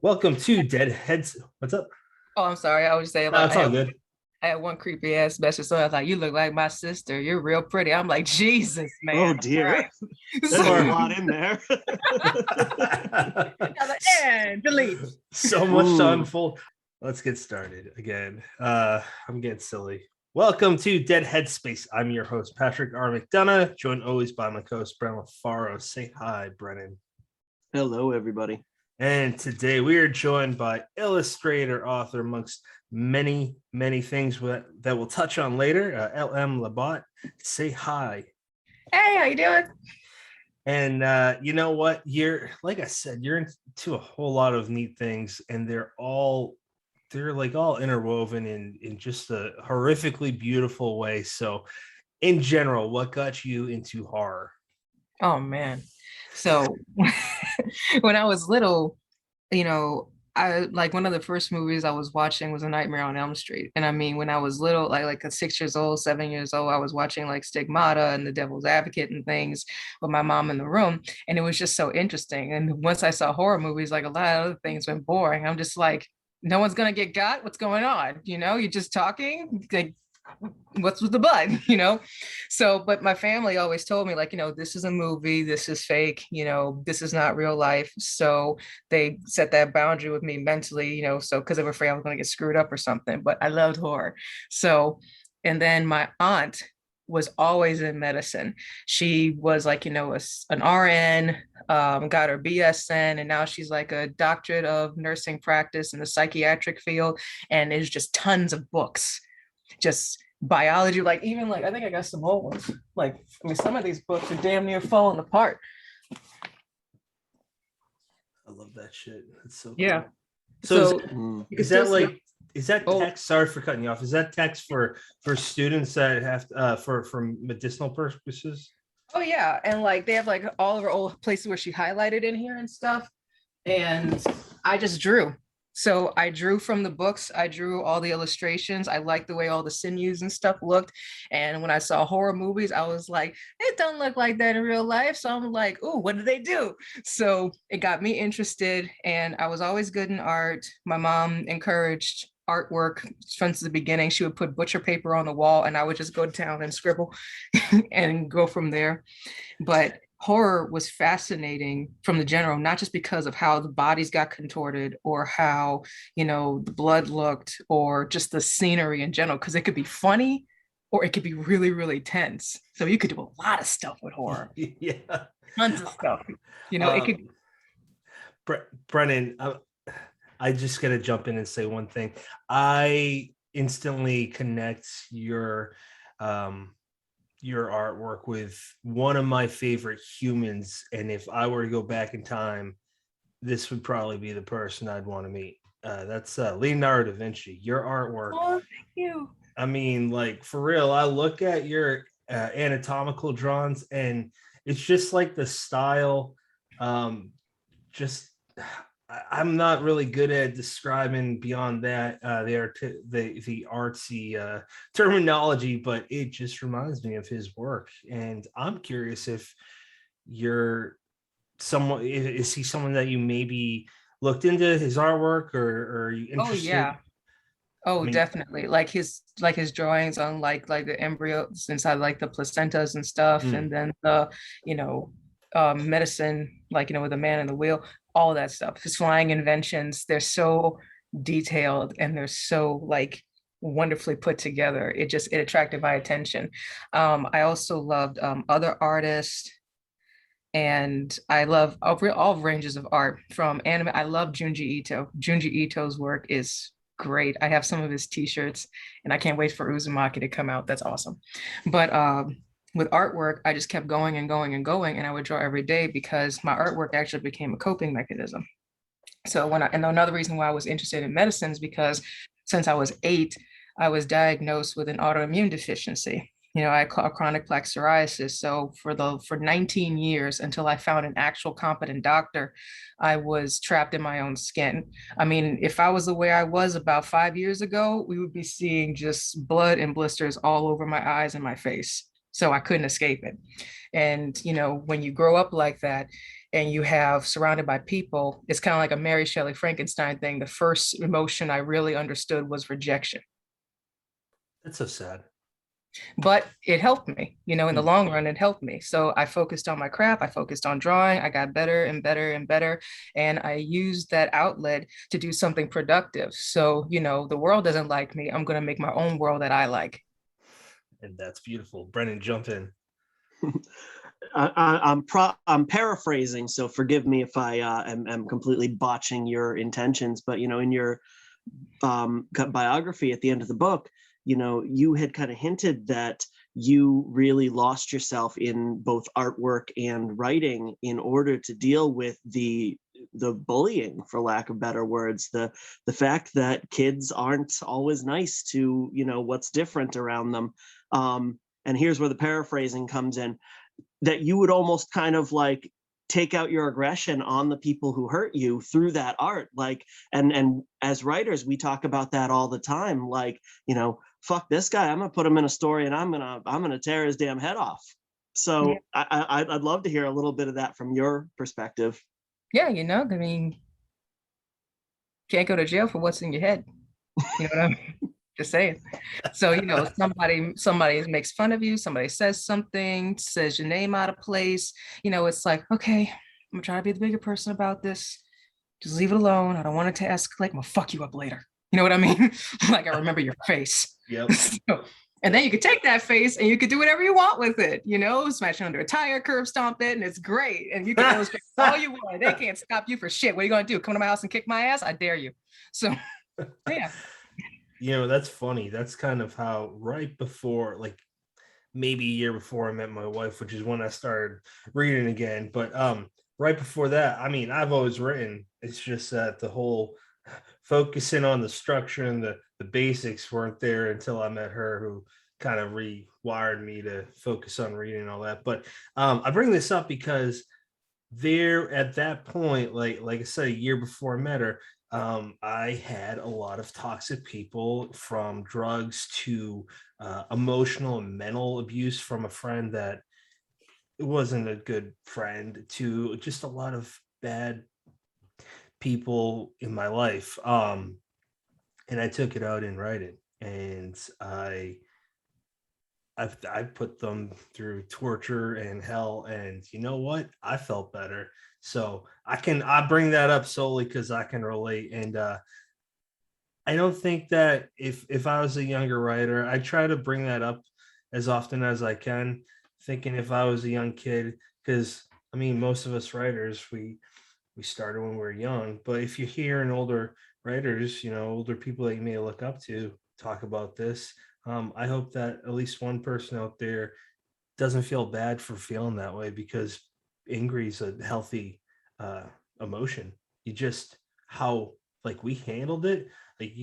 Welcome to Dead Heads. What's up? Oh, I'm sorry. I was saying No, like it's all good. I had one creepy ass message. So I was like, "You look like my sister. You're real pretty." I'm like, Jesus, man. Oh dear, So, there's a Or lot in there. I was like, and delete. so much to unfold. Let's get started again. I'm getting silly. Welcome to Dead Headspace. I'm your host, Patrick R. McDonough, joined always by my co-host, Brennan LaFaro. Say hi, Brennan. Hello, everybody. And today we are joined by illustrator, author, amongst many, many things that we'll touch on later, LM Labat. Say hi. Hey, how you doing? And you know what? Like I said, you're into a whole lot of neat things, and they're like all interwoven in just a horrifically beautiful way. So in general, what got you into horror? Oh man. So when I was little, I like one of the first movies I was watching was A Nightmare on Elm Street. And I mean, when I was little, like 6 years old, 7 years old, I was watching like Stigmata and The Devil's Advocate and things with my mom in the room. And it was just so interesting. And once I saw horror movies, like a lot of other things went boring. I'm just like, no one's gonna get got. What's going on? You're just talking. Like, what's with the blood? So, but my family always told me, like, this is a movie, this is fake, this is not real life. So they set that boundary with me mentally, so because they were afraid I was going to get screwed up or something. But I loved horror. So, and then my aunt was always in medicine. She was like, an RN, got her BSN, and now she's like a doctorate of nursing practice in the psychiatric field. And there's just tons of books, just biology, like even like I think I got some old ones. Like, I mean, some of these books are damn near falling apart. I love that shit. That's so Yeah. cool. So Is that like is that text? Sorry for cutting you off. Is that text for students that have for medicinal purposes? Oh yeah, and like they have like all of her old places where she highlighted in here and stuff. And I just drew. So I drew from the books. I drew all the illustrations. I liked the way all the sinews and stuff looked. And when I saw horror movies, I was like, it don't look like that in real life. So I'm like, oh, what did they do? So it got me interested. And I was always good in art. My mom encouraged artwork since the beginning. She would put butcher paper on the wall and I would just go down and scribble and go from there. But horror was fascinating from the general, not just because of how the bodies got contorted or how, the blood looked or just the scenery in general, because it could be funny or it could be really, really tense. So you could do a lot of stuff with horror. Yeah. Tons of stuff. It could. Brennan, I just got to jump in and say one thing. I instantly connect your artwork with one of my favorite humans, and if I were to go back in time, this would probably be the person I'd want to meet. That's Leonardo da Vinci. Your artwork. Oh, thank you. I mean, like, for real, I look at your anatomical drawings and it's just like the style. Just I'm not really good at describing beyond that the artsy terminology, but it just reminds me of his work. And I'm curious if you're someone, is he someone that you maybe looked into his artwork, or are you interested? Oh yeah. Oh, I mean, definitely. Like his drawings on like the embryos inside like the placentas and stuff, and then the you know medicine, like with the man in the wheel, all that stuff. His flying inventions, they're so detailed and they're so like wonderfully put together. It attracted my attention. I also loved other artists, and I love all ranges of art from anime. I love Junji Ito. Junji Ito's work is great. I have some of his t-shirts and I can't wait for Uzumaki to come out. That's awesome. But with artwork, I just kept going and going and going, and I would draw every day because my artwork actually became a coping mechanism. So and another reason why I was interested in medicine is because since I was 8, I was diagnosed with an autoimmune deficiency. I had chronic plaque psoriasis. So for 19 years, until I found an actual competent doctor, I was trapped in my own skin. I mean, if I was the way I was about 5 years ago, we would be seeing just blood and blisters all over my eyes and my face. So I couldn't escape it. And, when you grow up like that and you have surrounded by people, it's kind of like a Mary Shelley Frankenstein thing. The first emotion I really understood was rejection. That's so sad. But it helped me, in the Hmm. long run, it helped me. So I focused on my craft, I focused on drawing, I got better and better and better. And I used that outlet to do something productive. So, the world doesn't like me. I'm going to make my own world that I like. And that's beautiful. Brennan, jump in. I'm paraphrasing, so forgive me if I am completely botching your intentions. But in your biography at the end of the book, you had kind of hinted that you really lost yourself in both artwork and writing in order to deal with the bullying, for lack of better words, the fact that kids aren't always nice to what's different around them. And here's where the paraphrasing comes in, that you would almost kind of like take out your aggression on the people who hurt you through that art. Like, and as writers, we talk about that all the time. Like, fuck this guy, I'm gonna put him in a story and I'm gonna tear his damn head off. So yeah. I'd love to hear a little bit of that from your perspective. Yeah, I mean, can't go to jail for what's in your head. You know what I mean? Just saying. So, somebody makes fun of you, somebody says something, says your name out of place, it's like, okay, I'm gonna try to be the bigger person about this. Just leave it alone. I don't want it to escalate. I'm gonna fuck you up later. You know what I mean? Like, I remember your face. Yep. And then you could take that face and you could do whatever you want with it, smash it under a tire, curb stomp it, and it's great. And you can illustrate all you want. They can't stop you for shit. What are you gonna do? Come to my house and kick my ass? I dare you. So, yeah. That's funny. That's kind of how right before, like maybe a year before I met my wife, which is when I started reading again. But right before that, I mean, I've always written. It's just that the whole focusing on the structure and the basics weren't there until I met her, who kind of rewired me to focus on reading and all that. But I bring this up because there at that point, like I said, a year before I met her, I had a lot of toxic people, from drugs to emotional and mental abuse from a friend that wasn't a good friend, to just a lot of bad people in my life. And I took it out in writing, and I put them through torture and hell, and you know what? I felt better. So I bring that up solely because I can relate. And I don't think that if I was a younger writer, I try to bring that up as often as I can, thinking if I was a young kid, because I mean, most of us writers, we started when we were young. But if you hear an older writers, older people that you may look up to talk about this, I hope that at least one person out there doesn't feel bad for feeling that way, because angry is a healthy emotion. You just, how like we handled it. Like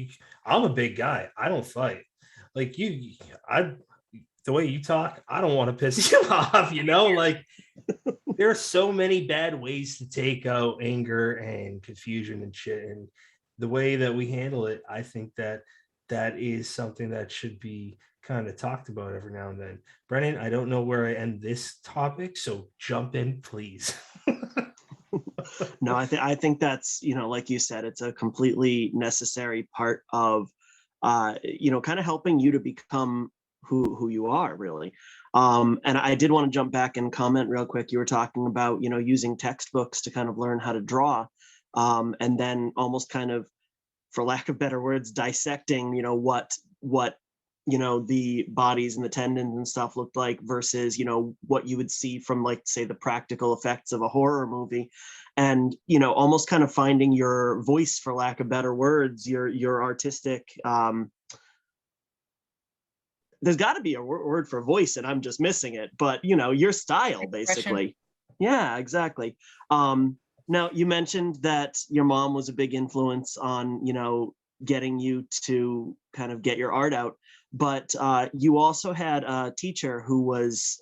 I'm a big guy. I don't fight. Like the way you talk, I don't want to piss you off. Like there are so many bad ways to take out anger and confusion and shit. And the way that we handle it, I think that is something that should be kind of talked about every now and then. Brennan, I don't know where I end this topic, so jump in, please. No, I think that's, like you said, it's a completely necessary part of, kind of helping you to become who you are, really. And I did want to jump back and comment real quick. You were talking about, using textbooks to kind of learn how to draw, and then almost kind of, for lack of better words, dissecting, what the bodies and the tendons and stuff looked like versus, what you would see from, like, say, the practical effects of a horror movie. And, almost kind of finding your voice, for lack of better words, your artistic, there's got to be a word for voice and I'm just missing it, but your style, basically. Yeah, exactly. Now, you mentioned that your mom was a big influence on, getting you to kind of get your art out, but you also had a teacher who was,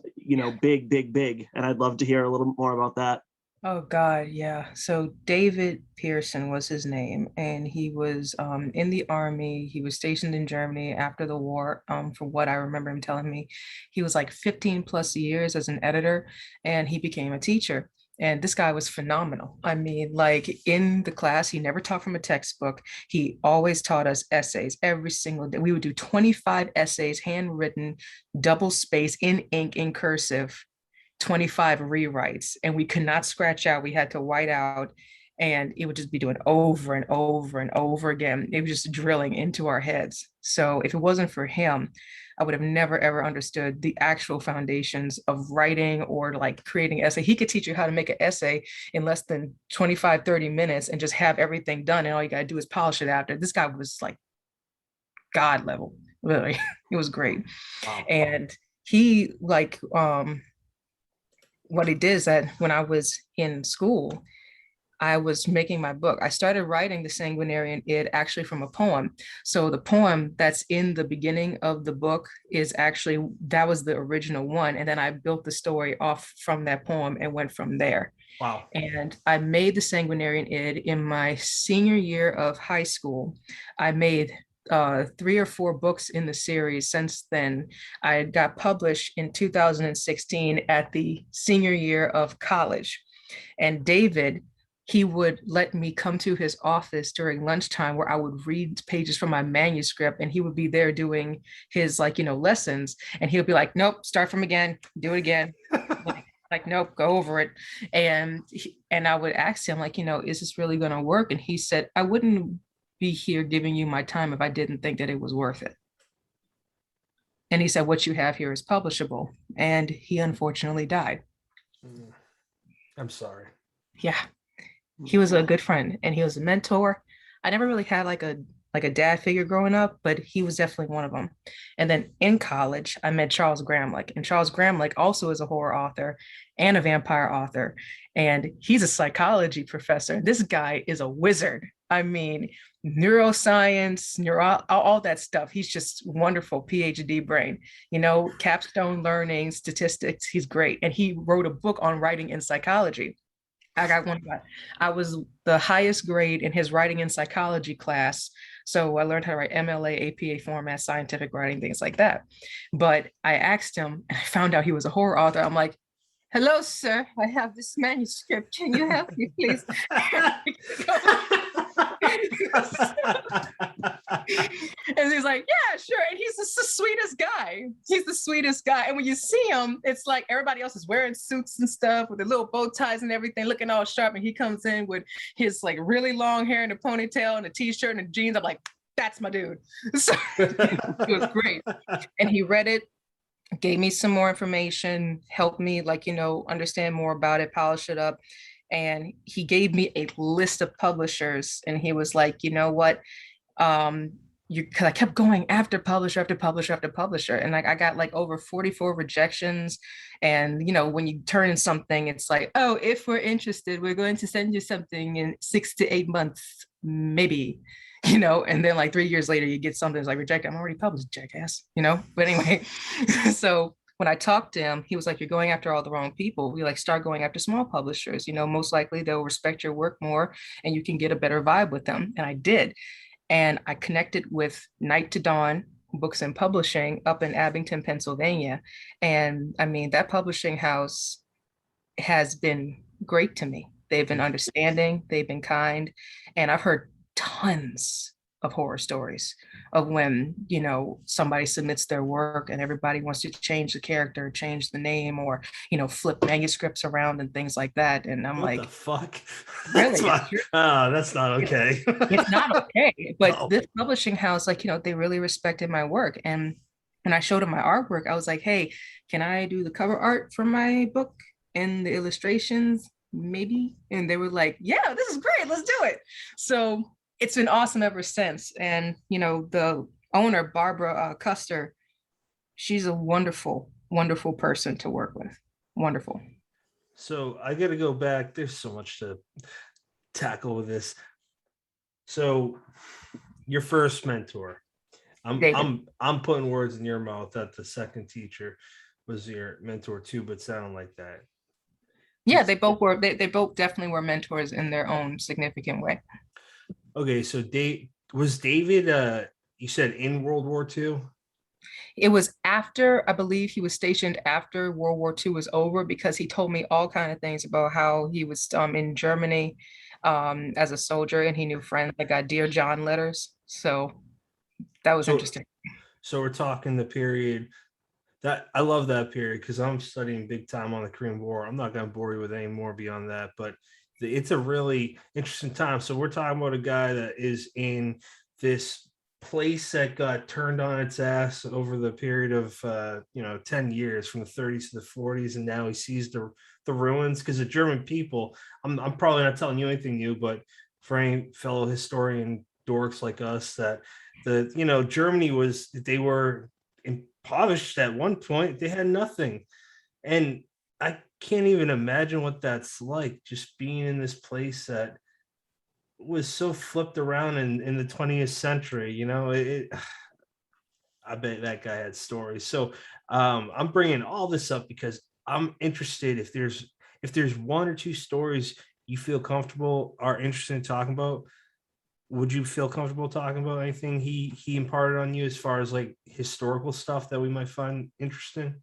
big, and I'd love to hear a little more about that. Oh God, yeah. So David Pearson was his name, and he was in the army. He was stationed in Germany after the war. From what I remember him telling me, he was like 15 plus years as an editor, and he became a teacher. And this guy was phenomenal. I mean, like in the class, he never taught from a textbook. He always taught us essays every single day. We would do 25 essays, handwritten, double space in ink in cursive 25 rewrites, and we could not scratch out. We had to white out, and it would just be doing over and over and over again. It was just drilling into our heads. So if it wasn't for him, I would have never ever understood the actual foundations of writing or like creating essay. He could teach you how to make an essay in less than 25, 30 minutes and just have everything done. And all you got to do is polish it after. This guy was like God level, really. It was great. Wow. And he like what he did is that when I was in school, I was making my book. I started writing the Sanguinarian Id actually from a poem. So the poem that's in the beginning of the book is actually, that was the original one. And then I built the story off from that poem and went from there. Wow. And I made the Sanguinarian Id in my senior year of high school. I made 3 or 4 books in the series since then. I got published in 2016 at the senior year of college. And David, he would let me come to his office during lunchtime where I would read pages from my manuscript, and he would be there doing his like, lessons. And he would be like, nope, start from again, do it again. Like, nope, go over it. And I would ask him like, is this really going to work? And he said, I wouldn't be here giving you my time if I didn't think that it was worth it. And he said, what you have here is publishable. And he unfortunately died. I'm sorry. Yeah. He was a good friend and he was a mentor. I never really had like a dad figure growing up, but he was definitely one of them. And then in college, I met Charles Gramlich, and Charles Gramlich also is a horror author and a vampire author, and he's a psychology professor. This guy is a wizard. I mean, neuroscience, all that stuff. He's just wonderful PhD brain, capstone learning, statistics. He's great. And he wrote a book on writing in psychology. I got one. I was the highest grade in his writing and psychology class. So I learned how to write MLA, APA format, scientific writing, things like that. But I asked him, and I found out he was a horror author. I'm like, hello, sir. I have this manuscript. Can you help me, please? And he's like, yeah, sure. And he's the sweetest guy. He's the sweetest guy. And when you see him, it's like everybody else is wearing suits and stuff with the little bow ties and everything, looking all sharp. And he comes in with his like really long hair and a ponytail and a t-shirt and jeans. I'm like, that's my dude. So it was great. And he read it, gave me some more information, helped me understand more about it, polish it up. And he gave me a list of publishers, and he was like, you know what? Because I kept going after publisher after publisher after publisher, and I got like over 44 rejections. And when you turn in something, it's like, oh, if we're interested, we're going to send you something in 6 to 8 months, maybe. And then like 3 years later, you get something that's like rejected. I'm already published, jackass. But anyway, so when I talked to him, he was like, you're going after all the wrong people. We like start going after small publishers. Most likely they'll respect your work more and you can get a better vibe with them. And I did. And I connected with Night to Dawn Books and Publishing up in Abington, Pennsylvania. And I mean, that publishing house has been great to me. They've been understanding, they've been kind. And I've heard tons of horror stories of when somebody submits their work and everybody wants to change the character, change the name, or flip manuscripts around and things like that. And I'm what like, the fuck? Really? That's not okay. It's not okay. But No. this publishing house, they really respected my work. And when I showed them my artwork, I was like, hey, can I do the cover art for my book and the illustrations? Maybe. And they were like, yeah, this is great, let's do it. So it's been awesome ever since. And the owner, Barbara Custer, she's a wonderful person to work with. Wonderful. So I got to go back. There's so much to tackle with this. So your first mentor, I'm putting words in your mouth that the second teacher was your mentor too, but sound like that. Yeah, they both were. They both definitely were mentors in their own significant way. Okay, so David you said in World War II? It was after, I believe he was stationed after World War II was over, because he told me all kind of things about how he was in Germany as a soldier, and he knew friends that got Dear John letters. So that was So interesting. so we're talking the period that I love that period because I'm studying big time on the Korean War. I'm not going to bore you with any more beyond that, but it's a really interesting time. So we're talking about a guy that is in this place that got turned on its ass over the period of 10 years from the 30s to the 40s, and now he sees the ruins because the German people. I'm probably not telling you anything new, but for any fellow historian dorks like us, that Germany they were impoverished at one point. They had nothing, and I can't even imagine what that's like, just being in this place that was so flipped around in the 20th century. I bet that guy had stories. So I'm bringing all this up because I'm interested if there's one or two stories you feel comfortable are interested in talking about. Would you feel comfortable talking about anything he imparted on you as far as like historical stuff that we might find interesting?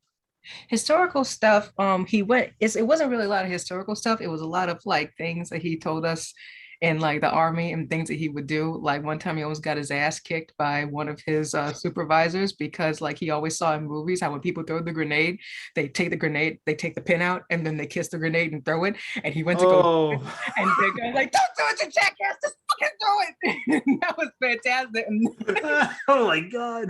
Historical stuff, it wasn't really a lot of historical stuff. It was a lot of like things that he told us in like the army, and things that he would do. Like one time he almost got his ass kicked by one of his supervisors, because like he always saw in movies how when people throw the grenade, they take the pin out, and then they kiss the grenade and throw it. And he went to go, Oh, and the guy's like, "Don't do it, you jackass, just fucking throw it." And that was fantastic. oh my God.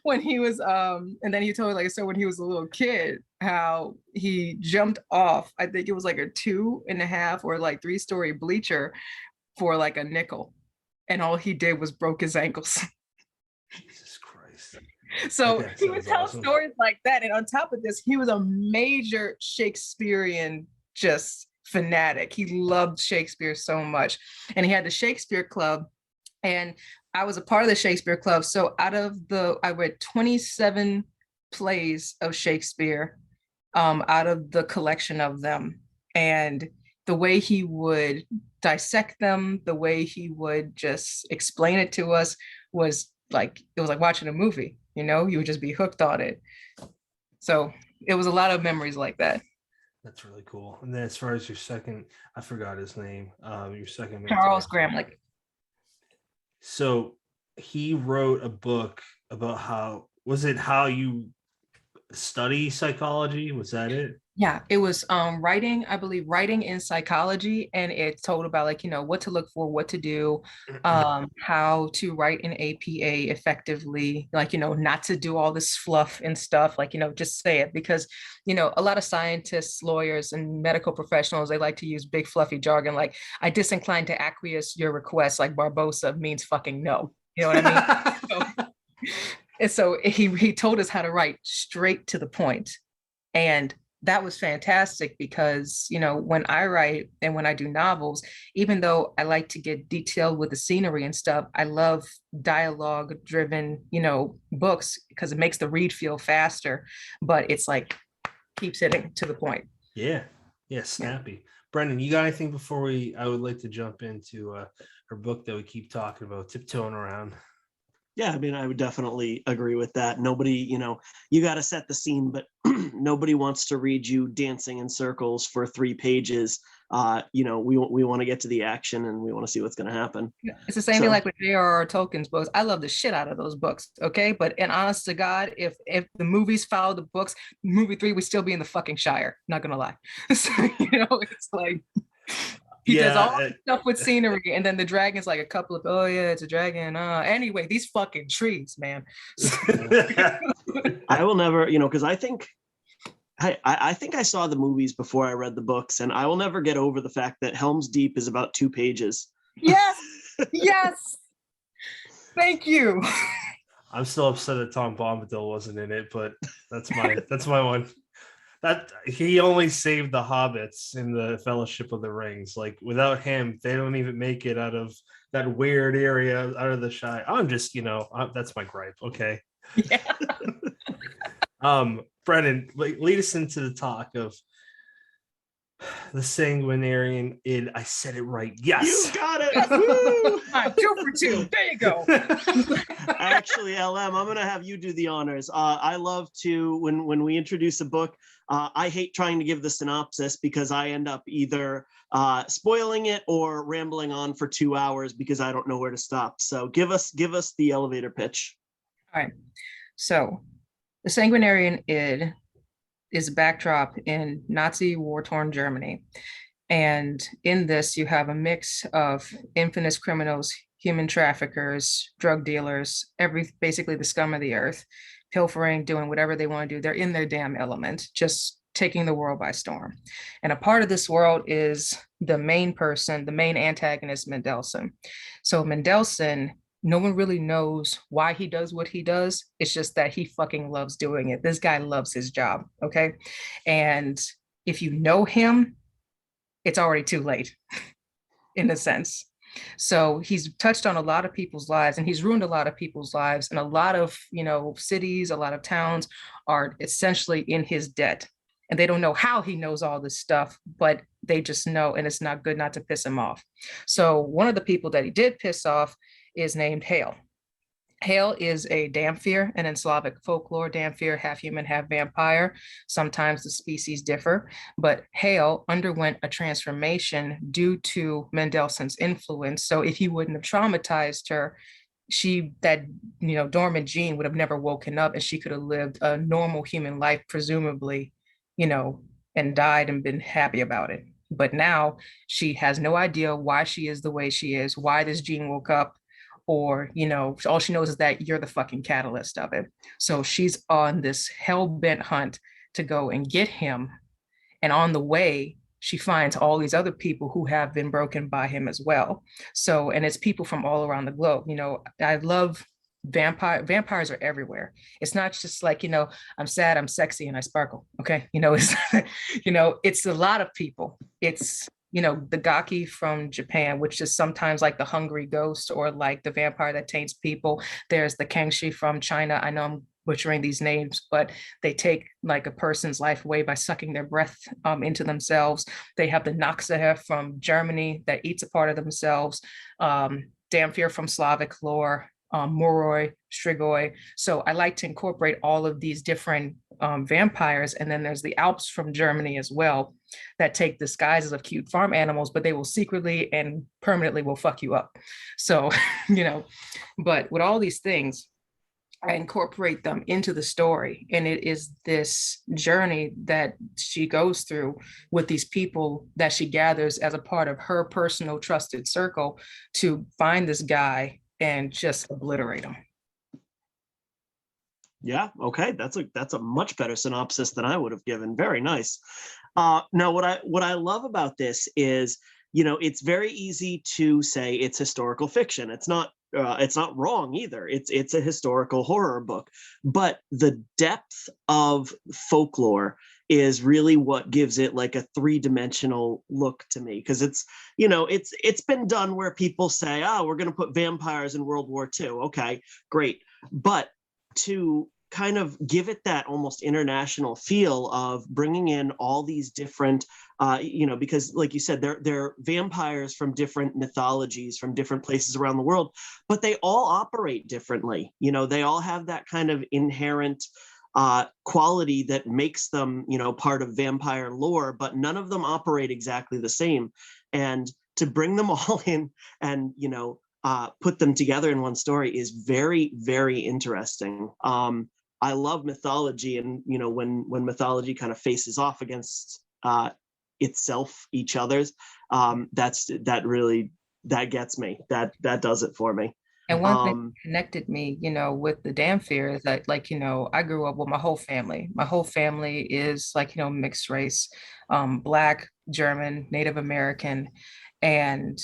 When he was and then he told me, like, so when he was a little kid, how he jumped off, I think it was like a 2.5 or like 3-story bleacher for like a nickel, and all he did was broke his ankles. Jesus Christ. So That he would sounds tell awesome. stories like that, and on top of this, he was a major Shakespearean just fanatic. He loved Shakespeare so much, and he had the Shakespeare Club, and I was a part of the Shakespeare Club. So I read 27 plays of Shakespeare out of the collection of them. And the way he would dissect them, the way he would just explain it to us was like, it was like watching a movie, you would just be hooked on it. So it was a lot of memories like that. That's really cool. And then as far as your second, I forgot his name. Your second mentor. Charles Gramlich. So he wrote a book about how you study psychology? Was that it? Yeah, it was writing, I believe, writing in psychology, and it told about like, what to look for, what to do, how to write an APA effectively, like, not to do all this fluff and stuff, like, just say it, because, a lot of scientists, lawyers, and medical professionals, they like to use big fluffy jargon like, I disincline to acquiesce your request, like Barbosa means fucking no. You know what I mean? And so he told us how to write straight to the point. And that was fantastic because, when I write and when I do novels, even though I like to get detailed with the scenery and stuff, I love dialogue driven, books, because it makes the read feel faster, but it's like keeps it to the point. Yeah. Snappy. Brendan, you got anything before I would like to jump into her book that we keep talking about, tiptoeing around? Yeah, I mean, I would definitely agree with that. Nobody, you got to set the scene, but nobody wants to read you dancing in circles for 3 pages. We want to get to the action, and we want to see what's going to happen. It's the same thing like with J.R.R. Tolkien's books. I love the shit out of those books. Okay, but in honest to God, if the movies follow the books, movie 3 would still be in the fucking Shire. Not gonna lie. So, it's like. He does all the stuff with scenery, and then the dragon's like a couple of, oh yeah, it's a dragon. Anyway, these fucking trees, man. I will never, because I think I saw the movies before I read the books, and I will never get over the fact that Helm's Deep is about 2 pages. Yes, yes. Thank you. I'm still upset that Tom Bombadil wasn't in it, but that's my one. That he only saved the hobbits in the Fellowship of the Rings. Like without him, they don't even make it out of that weird area, out of the Shire. I'm just, that's my gripe. Okay. Yeah. Brennan, lead us into the talk of the Sanguinarian Id. I said it right. Yes. You got it. Woo! 2 for 2. There you go. Actually, LM, I'm going to have you do the honors. I love to, when we introduce a book, I hate trying to give the synopsis because I end up either spoiling it or rambling on for 2 hours because I don't know where to stop. So give us the elevator pitch. All right. So the Sanguinarian Id is a backdrop in Nazi war-torn Germany. And in this, you have a mix of infamous criminals, human traffickers, drug dealers, basically the scum of the earth, pilfering, doing whatever they want to do. They're in their damn element, just taking the world by storm. And a part of this world is the main person, the main antagonist, Mendelsohn. So Mendelsohn, no one really knows why he does what he does. It's just that he fucking loves doing it. This guy loves his job, okay? And if you know him, it's already too late, in a sense. So he's touched on a lot of people's lives, and he's ruined a lot of people's lives, and a lot of, cities, a lot of towns are essentially in his debt. And they don't know how he knows all this stuff, but they just know, and it's not good not to piss him off. So one of the people that he did piss off is named Hale. Hale is a Damphir, and in Slavic folklore, Damphir, half human, half vampire. Sometimes the species differ, but Hale underwent a transformation due to Mendelsohn's influence. So if he wouldn't have traumatized her, that dormant gene would have never woken up, and she could have lived a normal human life, presumably, and died and been happy about it. But now she has no idea why she is the way she is, why this gene woke up, or, all she knows is that you're the fucking catalyst of it. So she's on this hell-bent hunt to go and get him. And on the way, she finds all these other people who have been broken by him as well. So, and it's people from all around the globe. I love vampires are everywhere. It's not just like, I'm sad, I'm sexy, and I sparkle. Okay. It's, it's a lot of people. It's, the Gaki from Japan, which is sometimes like the hungry ghost or like the vampire that taints people. There's the Kangxi from China. I know I'm butchering these names, but they take like a person's life away by sucking their breath into themselves. They have the Naxahe from Germany that eats a part of themselves. Damphir from Slavic lore. Moroi, Strigoi. So I like to incorporate all of these different vampires. And then there's the Alps from Germany as well that take disguises of cute farm animals, but they will secretly and permanently will fuck you up. So, but with all these things, I incorporate them into the story. And it is this journey that she goes through with these people that she gathers as a part of her personal trusted circle to find this guy and just obliterate them. Yeah, okay, that's a much better synopsis than I would have given. Very nice. Now, what I love about this is, it's very easy to say it's historical fiction. It's not wrong either. It's a historical horror book, but the depth of folklore is really what gives it like a three-dimensional look to me, because it's been done where people say, we're going to put vampires in World War II. Okay, great. But to kind of give it that almost international feel of bringing in all these different, because like you said, they're vampires from different mythologies, from different places around the world, but they all operate differently. They all have that kind of inherent quality that makes them, part of vampire lore, but none of them operate exactly the same. And to bring them all in and, put them together in one story is very, very interesting. I love mythology, and, when mythology kind of faces off against itself, each other's, that gets me. That does it for me. And one thing that connected me, with the Damphir is that, I grew up with my whole family. My whole family is mixed race, Black, German, Native American. And,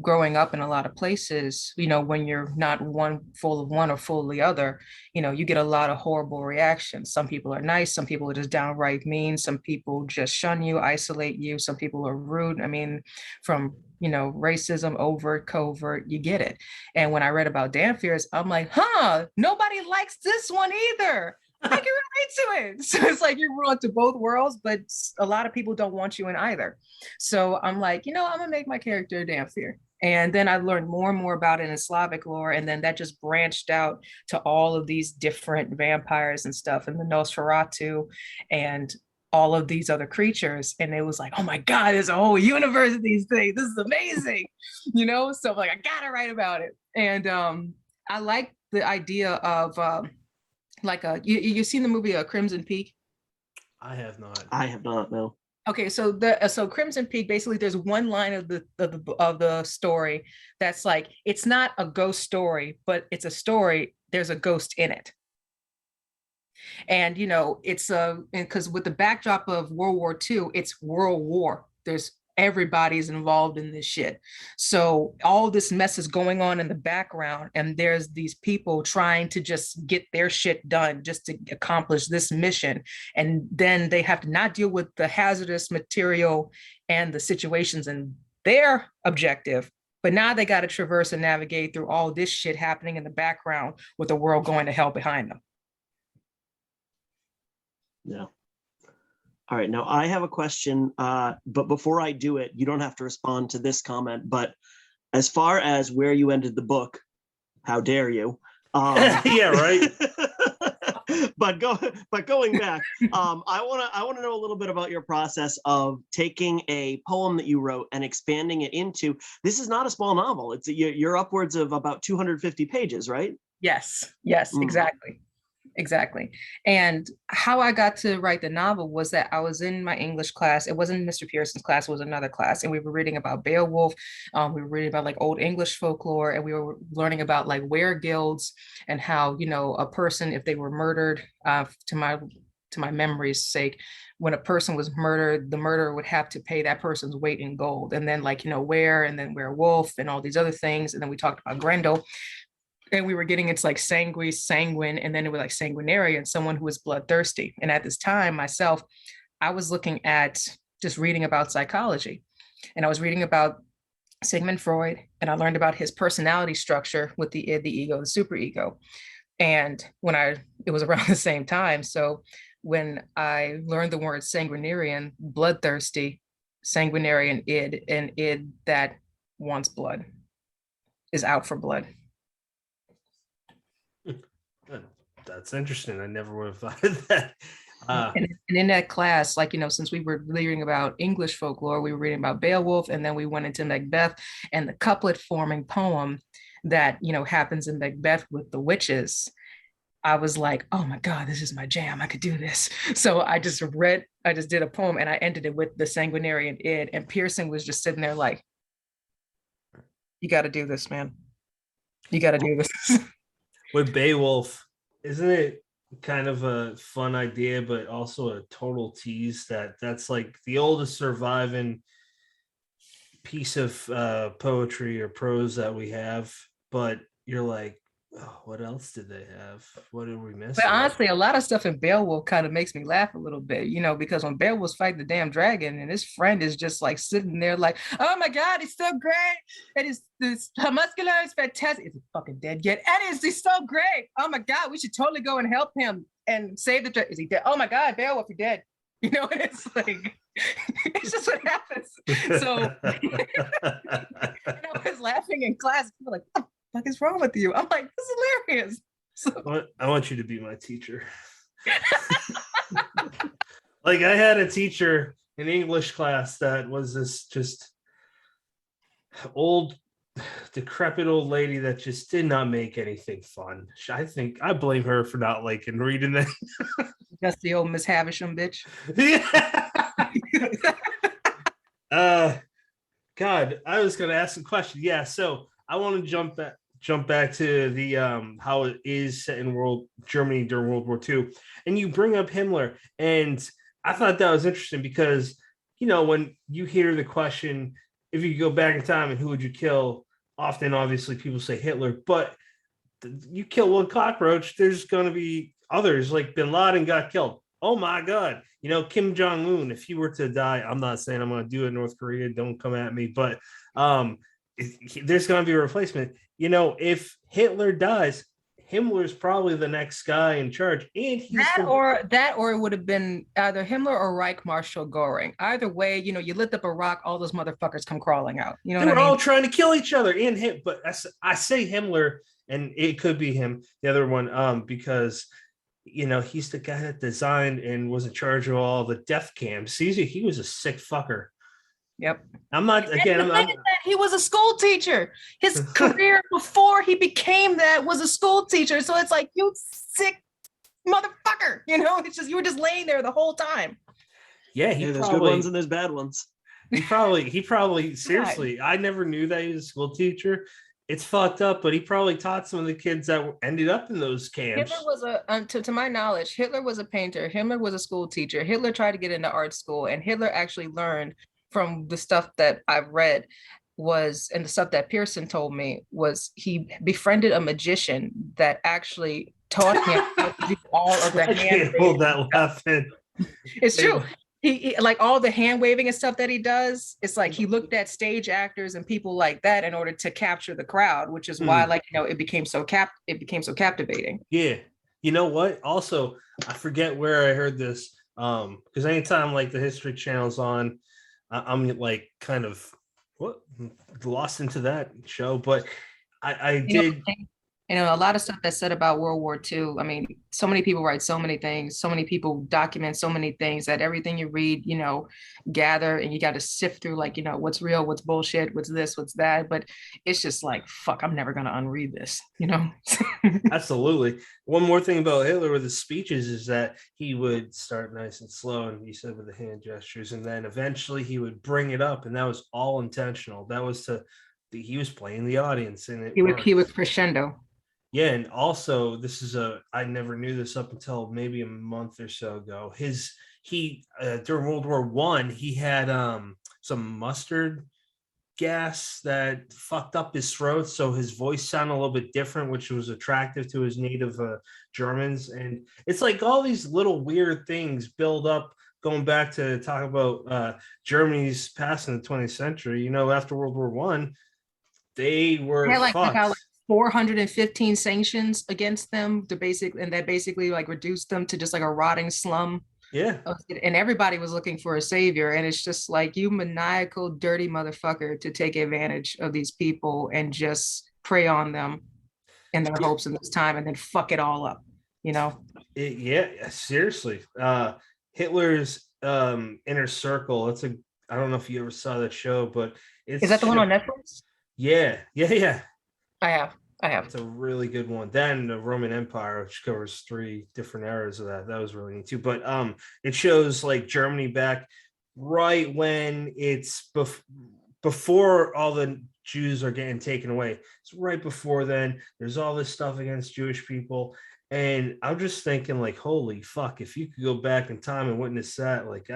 growing up in a lot of places, when you're not one full of one or full of the other, you get a lot of horrible reactions. Some people are nice, some people are just downright mean, some people just shun you, isolate you, some people are rude. I mean, from racism, overt, covert, you get it. And when I read about Damphirs, I'm like, nobody likes this one either. I can relate to it. So it's like you're drawn to both worlds, but a lot of people don't want you in either. So I'm like, I'm gonna make my character a Damphir. And then I learned more and more about it in Slavic lore, and then that just branched out to all of these different vampires and stuff, and the Nosferatu, and all of these other creatures. And it was like, oh my God, there's a whole universe of these things. This is amazing, So I'm like, I gotta write about it. And I like the idea of like you've seen the movie Crimson Peak? I have not. I have not, no. Okay, so so Crimson Peak, basically there's one line of the story that's like, it's not a ghost story, but it's a story, there's a ghost in it. And it's because with the backdrop of World War II, it's world war. There's everybody's involved in this shit. So all this mess is going on in the background, and there's these people trying to just get their shit done just to accomplish this mission. And then they have to not deal with the hazardous material and the situations in their objective, but now they got to traverse and navigate through all this shit happening in the background with the world going to hell behind them. Yeah. All right. Now I have a question, but before I do it, you don't have to respond to this comment. But as far as where you ended the book, how dare you? Yeah, right. But going back, I want to know a little bit about your process of taking a poem that you wrote and expanding it into. This is not a small novel. You're upwards of about 250 pages, right? Yes. Exactly. And how I got to write the novel was that I was in my English class. It wasn't Mr. Pearson's class, it was another class. And we were reading about Beowulf. We were reading about like old English folklore, and we were learning about like were-guilds and how, a person, if they were murdered, to my memory's sake, when a person was murdered, the murderer would have to pay that person's weight in gold. And then where, and then werewolf and all these other things. And then we talked about Grendel. And we were getting into like sanguine, and then it was like sanguinarian, someone who was bloodthirsty. And at this time, myself, I was looking at just reading about psychology. And I was reading about Sigmund Freud, and I learned about his personality structure with the id, the ego, the superego. And it was around the same time. So when I learned the word sanguinarian, bloodthirsty, sanguinarian id, an id that wants blood, is out for blood. That's interesting. I never would have thought of that. And in that class, since we were reading about English folklore, we were reading about Beowulf, and then we went into Macbeth and the couplet forming poem that, happens in Macbeth with the witches. I was like, oh my God, this is my jam. I could do this. So I just did a poem, and I ended it with the Sanguinarian Id. And Pearson was just sitting there like, you got to do this, man. You got to do this. With Beowulf, isn't it kind of a fun idea, but also a total tease that's like the oldest surviving piece of poetry or prose that we have, but you're like, oh, what else did they have? What did we miss? But honestly, a lot of stuff in Beowulf kind of makes me laugh a little bit, because when Beowulf's fighting the damn dragon and his friend is just like sitting there like, oh my God, he's so great. And this muscular is fantastic. Is he fucking dead yet? And he's so great. Oh my God, we should totally go and help him and save the dragon. Is he dead? Oh my God, Beowulf, you're dead. And it's like, it's just what happens. So I was laughing in class. People were like, what the fuck is wrong with you? I'm like, this is hilarious. So, I want you to be my teacher. Like, I had a teacher in English class that was this just old, decrepit old lady that just did not make anything fun. I blame her for not liking reading that. That's the old Miss Havisham bitch. Yeah. God, I was going to ask a question. Yeah, so I want to jump back to the how it is set in Germany during World War II, and you bring up Himmler, and I thought that was interesting because when you hear the question, if you go back in time and who would you kill, often obviously people say Hitler, but you kill one cockroach, there's going to be others. Like Bin Laden got killed. Oh my God, Kim Jong-un, if he were to die, I'm not saying I'm going to do it in North Korea, don't come at me, but there's going to be a replacement. If Hitler dies, Himmler's probably the next guy in charge, and he's that or it would have been either Himmler or Reich Marshal Goring. Either way, you lit up a rock, all those motherfuckers come crawling out. You know they what were I mean? all trying to kill each other and him. But I say Himmler, and it could be him, the other one, because he's the guy that designed and was in charge of all the death camps. He was a sick fucker. Yep. I'm not again. He was a school teacher. His career before he became that was a school teacher. So it's like, you sick motherfucker. It's just you were just laying there the whole time. Yeah, there's good ones and there's bad ones. He probably seriously. I never knew that he was a school teacher. It's fucked up, but he probably taught some of the kids that ended up in those camps. Hitler was to my knowledge, Hitler was a painter. Himmler was a school teacher. Hitler tried to get into art school, and Hitler actually learned from the stuff that I've read and the stuff that Pearson told me was he befriended a magician that actually taught him how to do all of the hand. I can't hold that laughing. It's true. He like all the hand waving and stuff that he does. It's like he looked at stage actors and people like that in order to capture the crowd, which is why it became so captivating. Yeah. You know what? Also, I forget where I heard this. Because anytime like the History Channel's on, I'm like kind of lost into that show, but I did. A lot of stuff that's said about World War II. I mean, so many people write so many things, so many people document so many things that everything you read, gather, and you got to sift through like, what's real, what's bullshit, what's this, what's that. But it's just like, fuck, I'm never going to unread this, Absolutely. One more thing about Hitler with his speeches is that he would start nice and slow, and he said with the hand gestures, and then eventually he would bring it up, and that was all intentional. That was he was playing the audience, and he would crescendo. Yeah, and also I never knew this up until maybe a month or so ago. He during World War I, he had some mustard gas that fucked up his throat, so his voice sounded a little bit different, which was attractive to his native Germans. And it's like all these little weird things build up, going back to talk about Germany's past in the 20th century. After World War I, they were fucked. 415 sanctions against them that basically like reduced them to just like a rotting slum. Yeah. And everybody was looking for a savior. And it's just like, you maniacal, dirty motherfucker to take advantage of these people and just prey on them in their hopes in this time and then fuck it all up, Yeah, seriously. Hitler's Inner Circle. I don't know if you ever saw that show, but is that the one on Netflix? Yeah. I have. It's a really good one. Then the Roman Empire, which covers 3 different eras of that. That was really neat too. But it shows like Germany back right when it's before all the Jews are getting taken away. It's right before then. There's all this stuff against Jewish people. And I'm just thinking like, holy fuck, if you could go back in time and witness that, like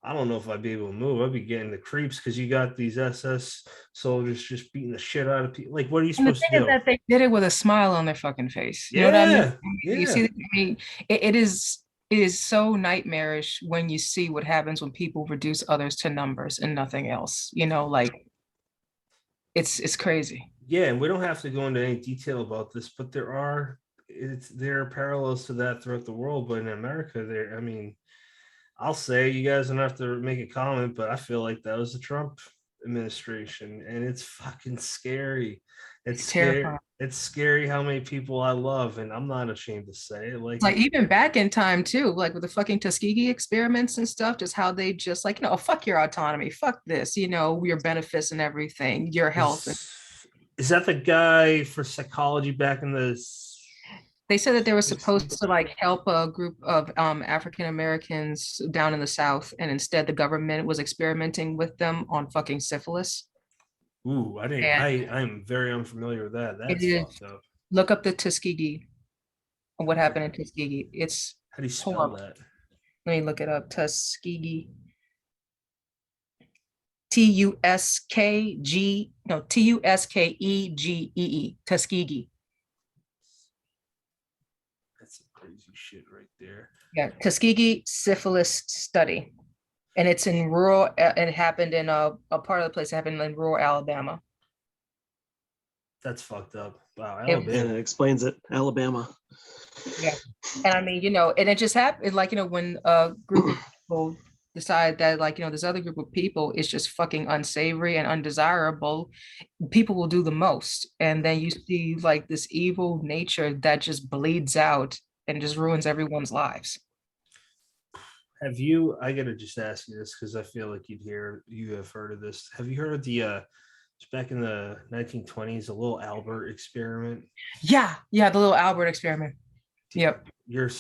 I don't know if I'd be able to move. I'd be getting the creeps because you got these SS soldiers just beating the shit out of people. Like, what are you supposed to do? And the thing is that they did it with a smile on their fucking face. You know what I mean? Yeah. You see, it is so nightmarish when you see what happens when people reduce others to numbers and nothing else. Like it's crazy. Yeah, and we don't have to go into any detail about this, but there are parallels to that throughout the world. But in America, I'll say, you guys don't have to make a comment, but I feel like that was the Trump administration, and it's fucking scary. It's terrifying. It's scary how many people I love, and I'm not ashamed to say it. Like even back in time too, like with the fucking Tuskegee experiments and stuff, just how they just like, fuck your autonomy, fuck this, your benefits and everything, your health. Is that the guy for psychology back in the... They said that they were supposed to like help a group of African Americans down in the South, and instead the government was experimenting with them on fucking syphilis. Ooh, I'm very unfamiliar with that. That's fucked up. Look up the Tuskegee. What happened in Tuskegee? How do you spell that? Let me look it up. Tuskegee. Tuskegee. Tuskegee. Crazy shit right there. Yeah, Tuskegee syphilis study, and it's in rural. It happened in a part of the place. It happened in rural Alabama. That's fucked up. Wow, It- And Alabama. it explains it. Alabama. Yeah. And I mean, and it just happened like, when a group of people decide that like, this other group of people is just fucking unsavory and undesirable, people will do the most. And then you see like this evil nature that just bleeds out and just ruins everyone's lives. Have you? I gotta just ask you this because I feel like you have heard of this. Have you heard of it's back in the 1920s, the little Albert experiment? Yeah. Yeah. The little Albert experiment. Yep. You're.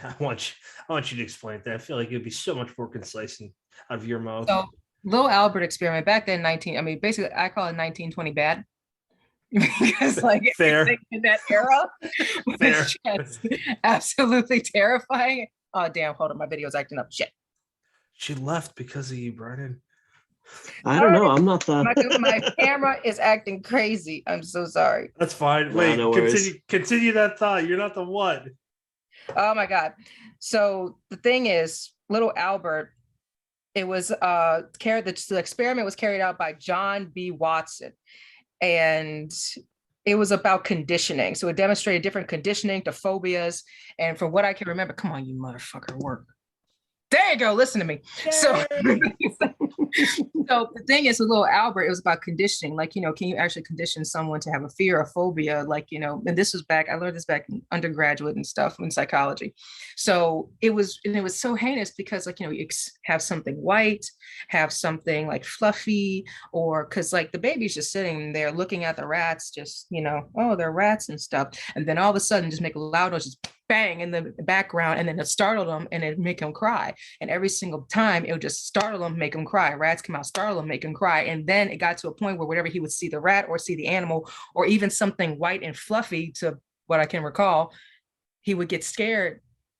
I want you to explain that. I feel like it'd be so much more concise and out of your mouth. So little Albert experiment back then, basically I call it 1920 bad. Because like Fair. everything in that era Fair. was just absolutely terrifying. Oh damn, hold on, my video's acting up. Shit. She left because of you, Brennan. I don't know. I'm not the. My camera is acting crazy. I'm so sorry. That's fine. No, Wait, no worries. continue that thought. You're not the one. Oh my God. So the thing is, little Albert, it was the experiment was carried out by John B. Watson. And it was about conditioning. So it demonstrated different conditioning to phobias. And from what I can remember, come on, you motherfucker, work. There you go. Listen to me. So, so the thing is, with little Albert, it was about conditioning. Like, can you actually condition someone to have a fear or phobia? Like, and this was I learned this back in undergraduate and stuff in psychology. So it was so heinous because like, you have something white, have something like fluffy, or because like the baby's just sitting there looking at the rats, just, oh, they're rats and stuff. And then all of a sudden just make a loud noise, just bang in the background, and then it startled them and it make them cry. And every single time it would just startle them, make them cry. Rats come out, startle them, make them cry. And then it got to a point where whenever he would see the rat or see the animal or even something white and fluffy, to what I can recall, he would get scared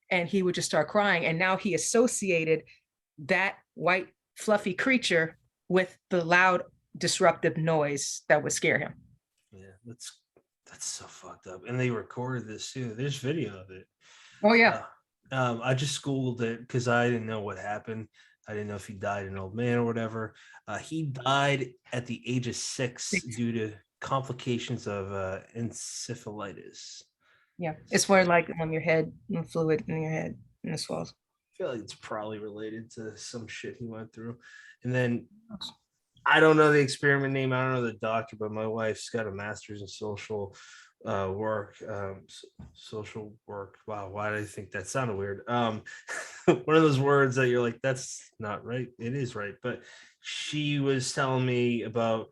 and he would just start crying. And now he associated that white fluffy creature with the loud disruptive noise that would scare him. Yeah, that's so fucked up. And they recorded this too. There's video of it. Oh yeah. I just Googled it because I didn't know what happened. I didn't know if he died an old man or whatever. He died at the age of 6 due to complications of encephalitis. Yeah, it's where like on your head, fluid in your head, and it swells. I feel like it's probably related to some shit he went through. And then I don't know the experiment name. I don't know the doctor, but my wife's got a master's in social work. Social work. Wow, why did I think that sounded weird? One of those words that you're like, that's not right. It is right. But she was telling me about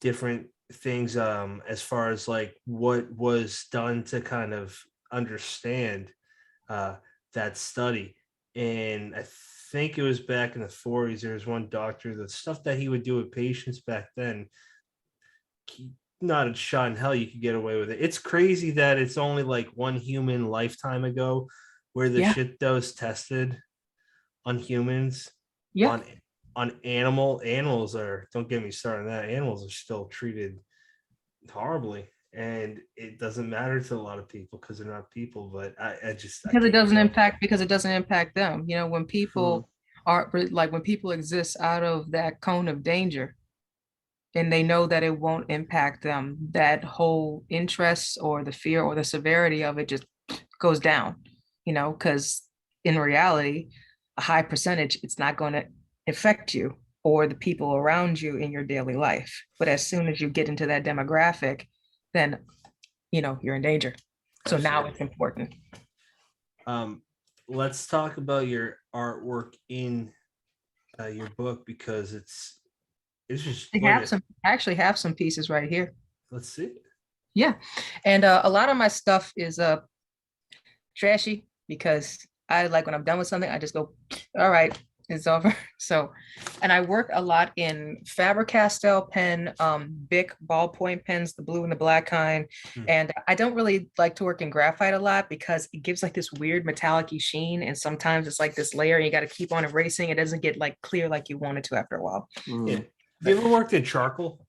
different things as far as like what was done to kind of understand that study. And I think it was back in the 40s. There was one doctor, the stuff that he would do with patients back then, not a shot in hell you could get away with it. It's crazy that it's only like one human lifetime ago where the shit that was tested on humans, on animals are, don't get me started on that, animals are still treated horribly. And it doesn't matter to a lot of people because they're not people, but because it doesn't impact them. When people are like, when people exist out of that cone of danger and they know that it won't impact them, that whole interest or the fear or the severity of it just goes down, because in reality, a high percentage, it's not going to affect you or the people around you in your daily life. But as soon as you get into that demographic, then you're in danger. So now it's important. Let's talk about your artwork in your book, because it's just I actually have some pieces right here. Let's see. Yeah. And a lot of my stuff is trashy because I like when I'm done with something, I just go, all right, it's over. So, and I work a lot in Faber-Castell pen, Bic ballpoint pens, the blue and the black kind. And I don't really like to work in graphite a lot because it gives like this weird metallic-y sheen. And sometimes it's like this layer, you got to keep on erasing. It doesn't get like clear like you want it to after a while. Yeah. Have you ever worked in charcoal?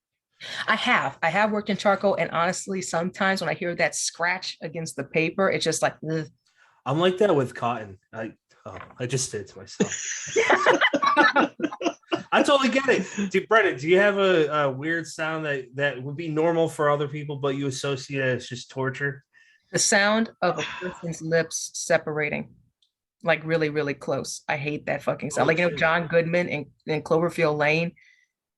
I have worked in charcoal. And honestly, sometimes when I hear that scratch against the paper, it's just like, ugh. I'm like that with cotton. I just did it to myself. I totally get it. Brendan, do you have a weird sound that would be normal for other people, but you associate it as just torture? The sound of a person's lips separating, like really, really close. I hate that fucking sound. Oh, Like, shit. John Goodman in Cloverfield Lane,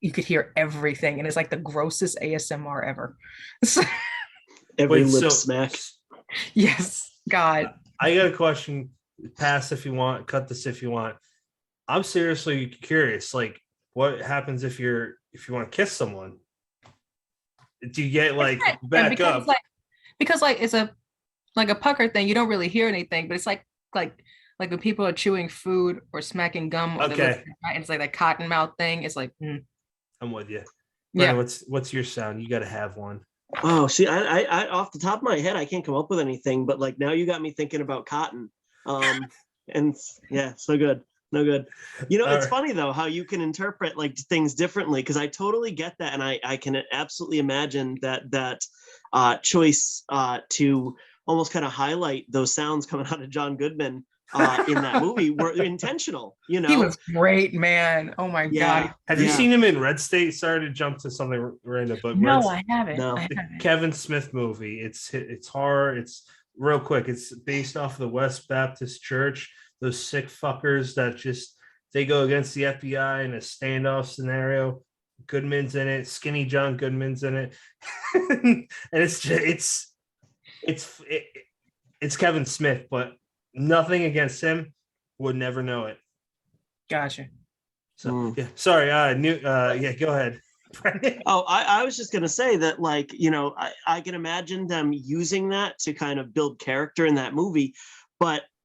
you could hear everything, and it's like the grossest ASMR ever. Every Wait, lip so- smack. Yes, God. I got a question. Pass if you want, cut this if you want. I'm seriously curious. Like, what happens if you want to kiss someone? Do you get like back because up? because it's a pucker thing. You don't really hear anything, but it's like when people are chewing food or smacking gum. Or Okay. It's like that cotton mouth thing. It's like, I'm with you. yeah. Brandon, what's your sound? You got to have one. Oh, see, I off the top of my head, I can't come up with anything, but like now you got me thinking about cotton. And yeah, so good. No good. It's funny though how you can interpret like things differently, because I totally get that, and I can absolutely imagine that choice to almost kind of highlight those sounds coming out of John Goodman in that movie were intentional. He was great, man. Oh my God. Have you seen him in Red State? Sorry to jump to something random, but No, I haven't. No. I haven't. Kevin Smith movie. It's horror. It's real quick. It's based off of the West Baptist Church. Those sick fuckers that they go against the FBI in a standoff scenario. Goodman's in it. Skinny John Goodman's in it, and it's Kevin Smith, but nothing against him. Would never know it. Gotcha. So yeah, sorry. Go ahead. Oh, I was just gonna say that, like, I can imagine them using that to kind of build character in that movie,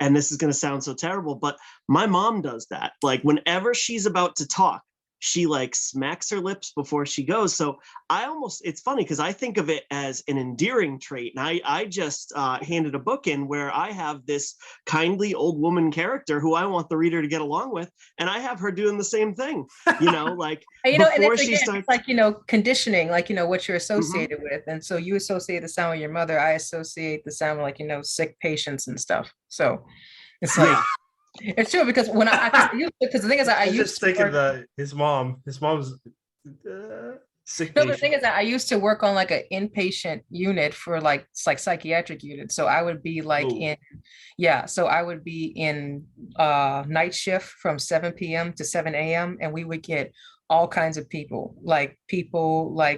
and this is gonna sound so terrible, but my mom does that. Like, whenever she's about to talk, she like smacks her lips before she goes. So it's funny because I think of it as an endearing trait. And I just handed a book in where I have this kindly old woman character who I want the reader to get along with. And I have her doing the same thing, like before she starts. It's like, conditioning, like, what you're associated with. And so you associate the sound with your mother. I associate the sound with, like, sick patients and stuff. So it's like, it's true, because when because the thing is, I used to thinking his mom's sick. No, the thing is that I used to work on like an inpatient unit for like psychiatric unit. So I would be like I would be in night shift from 7 p.m. to 7 a.m. and we would get all kinds of people like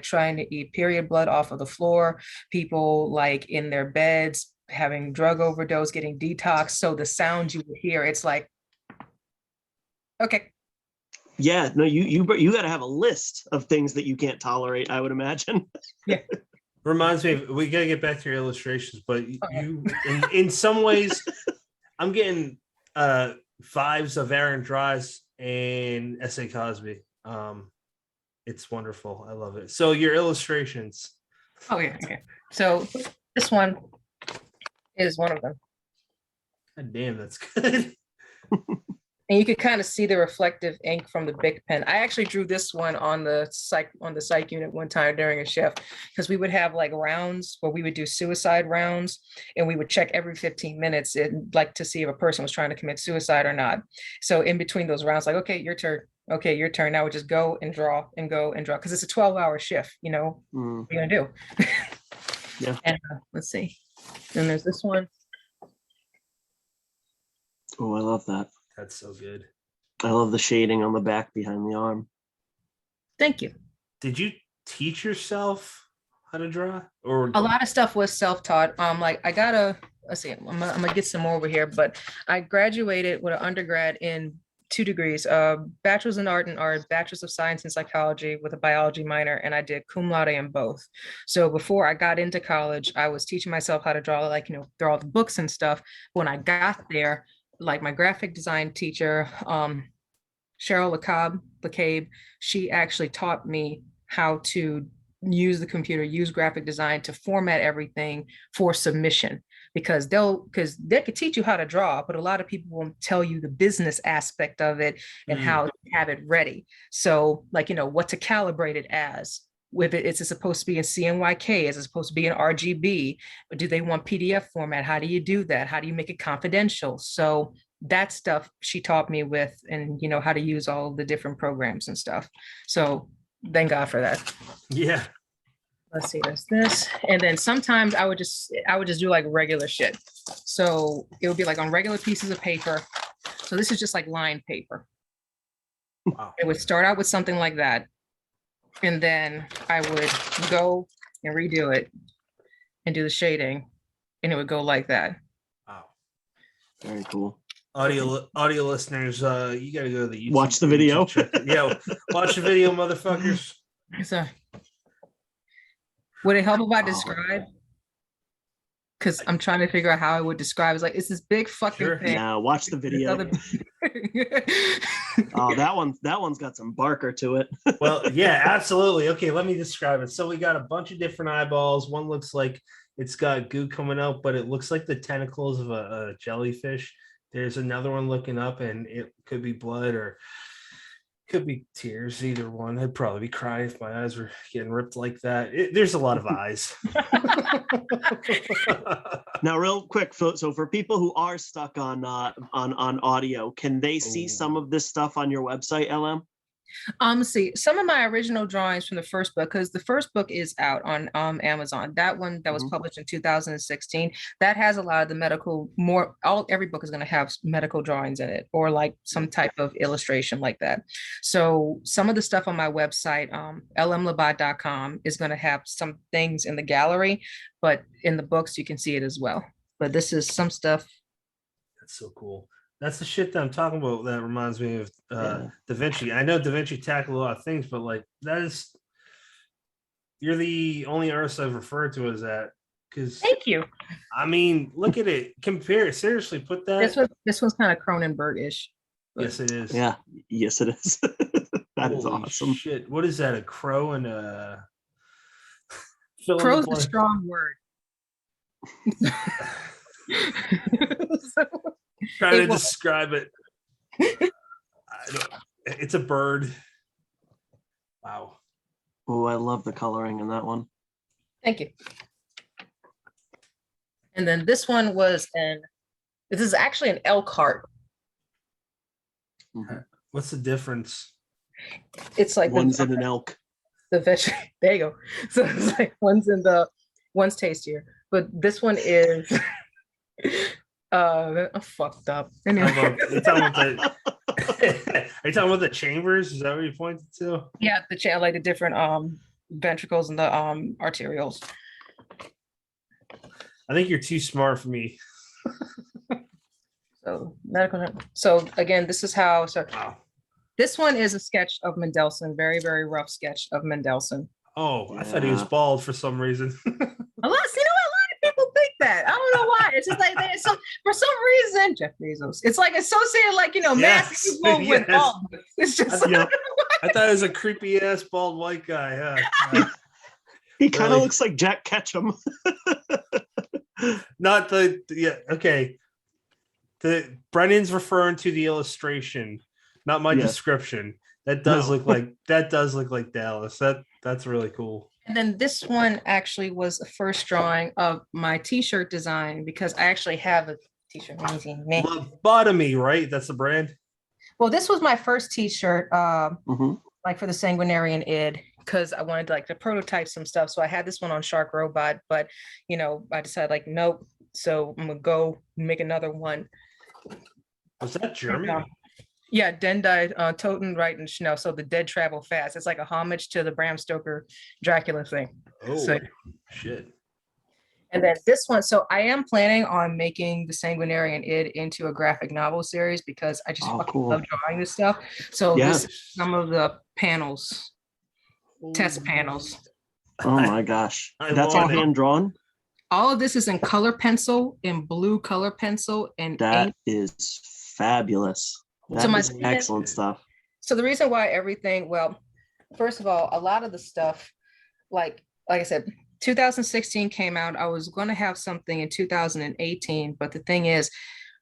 trying to eat period blood off of the floor, people like in their beds having drug overdose, getting detox. So the sound you would hear, it's like, okay. Yeah, no, you got to have a list of things that you can't tolerate, I would imagine. Yeah. Reminds me, we got to get back to your illustrations, but you in some ways, I'm getting vibes of Aaron Dries and S.A. Cosby. It's wonderful. I love it. So your illustrations. Oh, yeah. Okay. So this one is one of them. God damn, that's good. And you could kind of see the reflective ink from the Bic pen. I actually drew this one on the psych unit one time during a shift, because we would have like rounds where we would do suicide rounds, and we would check every 15 minutes and like to see if a person was trying to commit suicide or not. So in between those rounds, like, okay, your turn. Okay, your turn. Now we just go and draw and go and draw, because it's a 12-hour shift. What are you gonna do? Yeah. And let's see. Then there's this one. Oh, I love that. That's so good. I love the shading on the back behind the arm. Thank you. Did you teach yourself how to draw? Or a lot of stuff was self-taught. Like let's see, I'm gonna get some more over here, but I graduated with an undergrad in 2 degrees, bachelor's in art and art, bachelor's of science in psychology with a biology minor, and I did cum laude in both. So before I got into college, I was teaching myself how to draw, like, through all the books and stuff. When I got there, like my graphic design teacher, Cheryl LeCabe, she actually taught me how to use the computer, use graphic design to format everything for submission, because they could teach you how to draw, but a lot of people won't tell you the business aspect of it and how to have it ready. So like, what to calibrate it as. With it, is it supposed to be in CMYK? Is it supposed to be in RGB? Or do they want PDF format? How do you do that? How do you make it confidential? So that stuff she taught me with, and how to use all the different programs and stuff. So thank God for that. Yeah. Let's see, there's this. And then sometimes I would just do like regular shit. So it would be like on regular pieces of paper. So this is just like lined paper. Wow. It would start out with something like that. And then I would go and redo it and do the shading. And it would go like that. Wow. Very cool. Audio listeners, you gotta go to the YouTube Watch the page video. and check it. Yeah, watch the video, motherfuckers. So would it help if I describe? Because I'm trying to figure out how I would describe. It's like it's this big fucking Sure. thing. Yeah, watch the video. Oh, that one's got some barker to it. Well, yeah, absolutely. Okay, let me describe it. So we got a bunch of different eyeballs. One looks like it's got goo coming out, but it looks like the tentacles of a jellyfish. There's another one looking up, and it could be blood or could be tears, either one. I'd probably be crying if my eyes were getting ripped like that. There's a lot of eyes. Now, real quick, so for people who are stuck on audio, can they see some of this stuff on your website, LM? See some of my original drawings from the first book, because the first book is out on Amazon. That one that was published in 2016, that has a lot of the medical, every book is going to have medical drawings in it, or like some type of illustration like that. So some of the stuff on my website, lmlabat.com, is going to have some things in the gallery, but in the books you can see it as well. But this is some stuff. That's so cool. That's the shit that I'm talking about. That reminds me of Da Vinci. I know Da Vinci tackled a lot of things, but like you're the only artist I've referred to as that. Because thank you. I mean, look at it. Compare it. Seriously, put that. This one's kind of Cronenberg-ish. Yes, it is. Yeah. Yes, it is. That is awesome. Shit. What is that? A crow and a crow's a strong word. Trying to describe it. It's a bird. Wow. Oh, I love the coloring in that one. Thank you. And then this one was this is actually an elk heart. What's the difference? It's like one's in an elk. The there you go. So it's like one's tastier, but this one is fucked up. Anyway. Are you talking about the chambers? Is that what you pointed to? Yeah, like the different ventricles and the arterioles. I think you're too smart for me. So medical. So again, this is how. So wow. This one is a sketch of Mendelssohn. Very, very rough sketch of Mendelssohn. Oh, I thought he was bald for some reason. A lot of people think that. I don't know why. It's just like for some reason, Jeff Bezos. It's like associated, like mass people with bald. It's just. I thought it was a creepy ass bald white guy. Yeah. He kind of looks like Jack Ketchum. Not the okay. Brennan's referring to the illustration, not my description. That does look like Dallas. That's really cool. And then this one actually was the first drawing of my t-shirt design, because I actually have a t-shirt. Lobotomy, right? That's the brand. Well, this was my first t-shirt, like for the Sanguinarian Id, because I wanted to prototype some stuff. So I had this one on Shark Robot, but I decided nope. So I'm gonna go make another one. Was that German? Yeah, Den died, Toten, right, and Schnell. So the dead travel fast. It's like a homage to the Bram Stoker Dracula thing. Oh, shit. And then this one, so I am planning on making the Sanguinarian Id into a graphic novel series, because I just fucking love drawing this stuff. So this is some of the panels, test panels. Oh my gosh. That's all hand drawn? All of this is in color pencil, in blue color pencil, and that ink. Is fabulous. That is excellent stuff. So the reason why first of all, a lot of the stuff, like I said, 2016 came out. I was going to have something in 2018, but the thing is,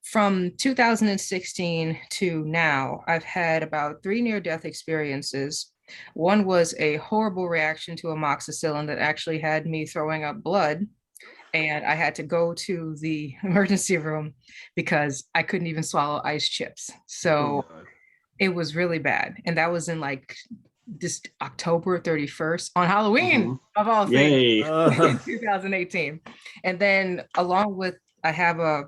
from 2016 to now, I've had about 3 near-death experiences. One was a horrible reaction to amoxicillin that actually had me throwing up blood. and I had to go to the emergency room because I couldn't even swallow ice chips. So Oh, God. it was really bad. And that was in like this October 31st on Halloween of all things Yay. in 2018. And then along with, I have a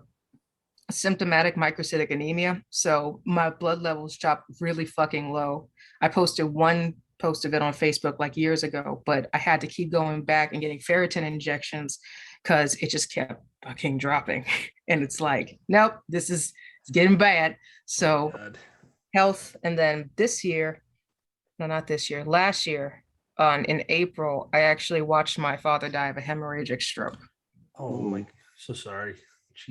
symptomatic microcytic anemia. So my blood levels dropped really fucking low. I posted one post of it on Facebook like years ago, but I had to keep going back and getting ferritin injections because it just kept fucking dropping. And it's like, nope, it's getting bad. So God. health. And then this year, no, not this year, last year, in April, I actually watched my father die of a hemorrhagic stroke. Oh my, so sorry.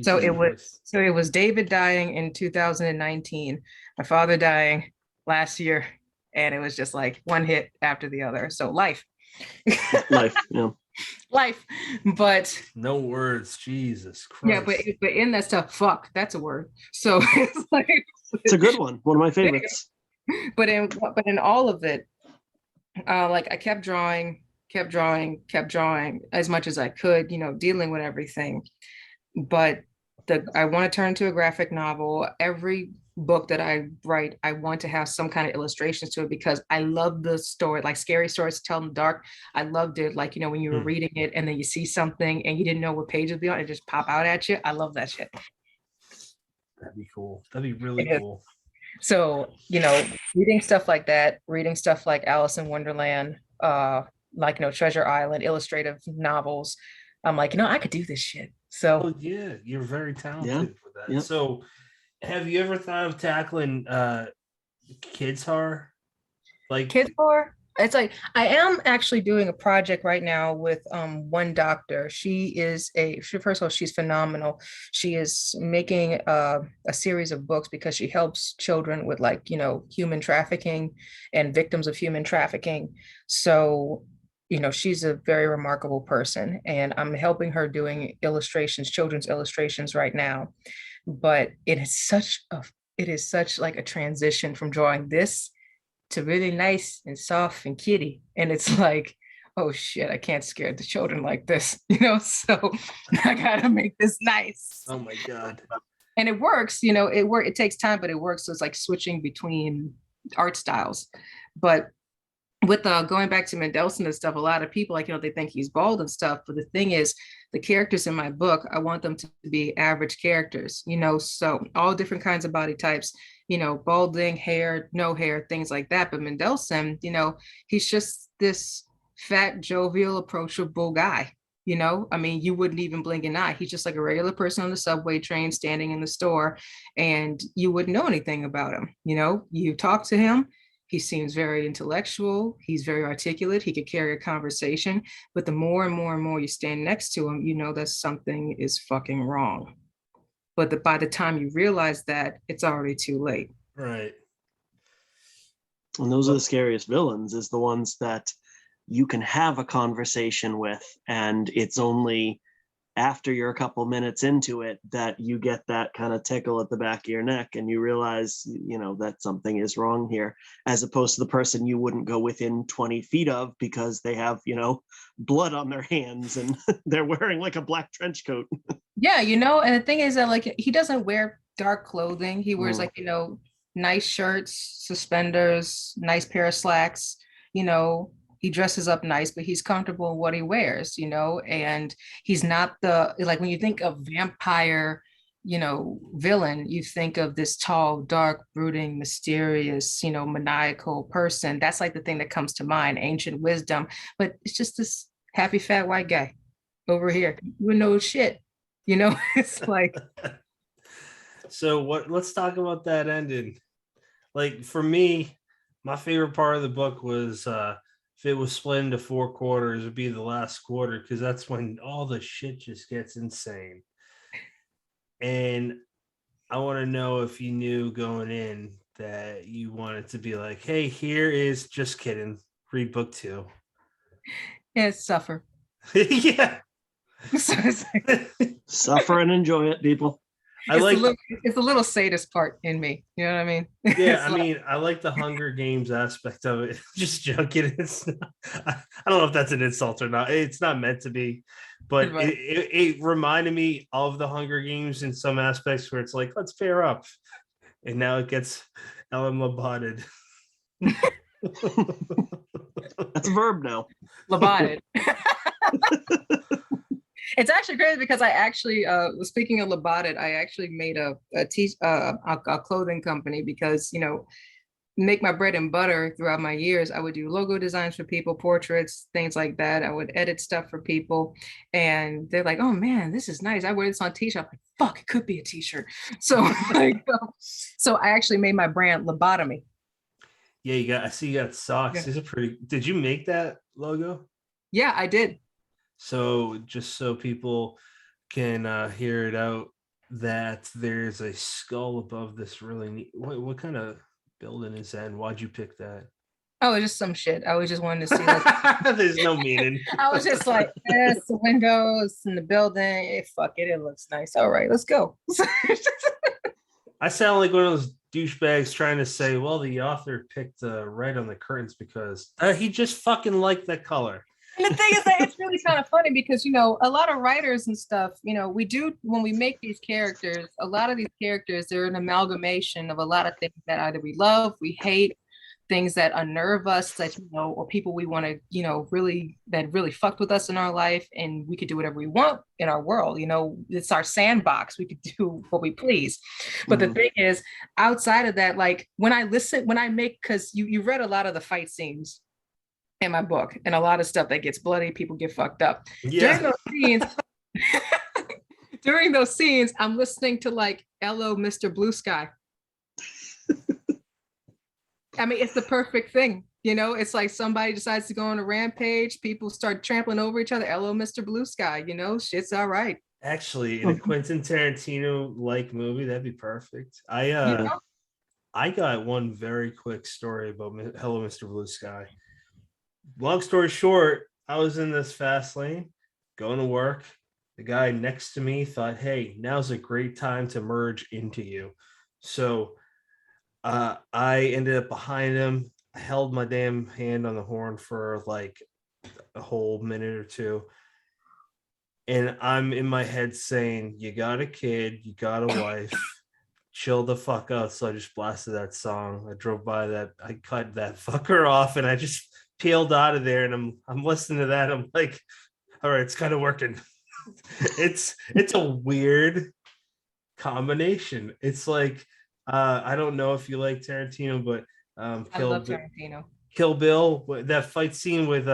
So Jesus it was Christ. so it was David dying in 2019, my father dying last year, and it was just like one hit after the other. So life. Life, yeah. Life. But No words. Jesus yeah, Christ. but in that stuff, fuck, that's a word. So it's like It's a good one of my favorites. but in all of it, like I kept drawing as much as I could, dealing with everything. But I want to turn to a graphic novel. Every book that I write, I want to have some kind of illustrations to it because I love the story, like scary stories to tell in the dark. I loved it. Like, when you were reading it and then you see something and you didn't know what page it'd be on, it just pop out at you. I love that shit. That'd be cool. That'd be really cool. So, reading stuff like that, reading stuff like Alice in Wonderland, Treasure Island, illustrative novels. I'm like, I could do this shit. So Oh yeah, you're very talented for that. Yeah. So have you ever thought of tackling kids horror? Like kids horror? It's like I am actually doing a project right now with one doctor. First of all, she's phenomenal. She is making a series of books because she helps children with human trafficking and victims of human trafficking. So she's a very remarkable person, and I'm helping her doing illustrations, children's illustrations right now. But it is such like a transition from drawing this to really nice and soft and kitty. And it's like, oh shit, I can't scare the children like this, so I gotta make this nice. oh my God. And it works, it takes time, but it works. So it's like switching between art styles. But with going back to Mendelsohn and stuff, a lot of people they think he's bald and stuff. But the thing is, the characters in my book, I want them to be average characters, so all different kinds of body types, balding, hair, no hair, things like that. But Mendelsohn, he's just this fat, jovial, approachable guy. You wouldn't even blink an eye. He's just like a regular person on the subway train standing in the store, and you wouldn't know anything about him. You talk to him. He seems very intellectual. He's very articulate. He could carry a conversation. But the more and more and more you stand next to him, that something is fucking wrong. But by the time you realize that, it's already too late. Right. And those are the scariest villains, is the ones that you can have a conversation with, and it's only after you're a couple minutes into it that you get that kind of tickle at the back of your neck and you realize, that something is wrong here, as opposed to the person you wouldn't go within 20 feet of because they have, blood on their hands and they're wearing like a black trench coat. Yeah, and the thing is that he doesn't wear dark clothing. He wears nice shirts, suspenders, nice pair of slacks, he dresses up nice, but he's comfortable in what he wears, and he's not when you think of vampire, villain, you think of this tall, dark, brooding, mysterious, maniacal person. That's like the thing that comes to mind, ancient wisdom, but it's just this happy, fat, white guy over here with no shit, it's like. So let's talk about that ending. Like for me, my favorite part of the book was if it was split into 4 quarters, it'd be the last quarter, because that's when all the shit just gets insane. And I want to know if you knew going in that you wanted to be like, hey, here is, just kidding, read book 2. Yeah, suffer. Yeah. Suffer and enjoy it, people. I like it's a little sadist part in me. You know what I mean? yeah, I It's like, mean, I like the Hunger Games aspect of it. Just joking. I don't know if that's an insult or not. It's not meant to be, but right. it reminded me of the Hunger Games in some aspects where it's like, let's pair up. And now it gets Ellen Labatted. That's a verb now. Labatted. It's actually crazy because I actually, speaking of Labatted, I actually made a clothing company because, you know, make my bread and butter throughout my years. I would do logo designs for people, portraits, things like that. I would edit stuff for people. And they're like, oh man, this is nice. I wear this on a t-shirt. I'm like, fuck, it could be a t-shirt. So like, so I actually made my brand Lobotomy. Yeah, I see you got socks. Yeah. These are pretty. Did you make that logo? Yeah, I did. So just so people can hear it out, that there's a skull above this really neat. What kind of building is that? And why'd you pick that? Oh, just some shit. I was just wanting to see like There's no meaning. I was just like, yes, the windows in the building. Fuck it, it looks nice. All right, let's go. I sound like one of those douchebags trying to say, well, the author picked red on the curtains because he just fucking liked that color. And the thing is that it's really kind of funny because, you know, a lot of writers and stuff, you know, we do when we make these characters, a lot of these characters, they're an amalgamation of a lot of things that either we love, we hate, things that unnerve us, that, you know, or people we want to, you know, that really fucked with us in our life, and we could do whatever we want in our world. You know, it's our sandbox. We could do what we please. But the thing is, outside of that, like when I make, because you read a lot of the fight scenes in my book, and a lot of stuff that gets bloody, people get fucked up. Yeah. During those scenes, I'm listening to like "Hello, Mr. Blue Sky." I mean, it's the perfect thing. You know, it's like somebody decides to go on a rampage, people start trampling over each other. Hello, Mr. Blue Sky. You know, shit's all right. Actually, in a Quentin Tarantino like movie, that'd be perfect. I got one very quick story about Hello, Mr. Blue Sky. Long story short, I was in this fast lane going to work. The guy next to me thought, hey, now's a great time to merge into you. So I ended up behind him. I held my damn hand on the horn for like a whole minute or two. And I'm in my head saying, you got a kid, you got a wife, chill the fuck out. So I just blasted that song. I drove by that, I cut that fucker off, and I just peeled out of there. And I'm listening to that. I'm like, all right, it's kind of working. It's a weird combination. It's like, I don't know if you like Tarantino, but I love Tarantino. Kill Bill, that fight scene with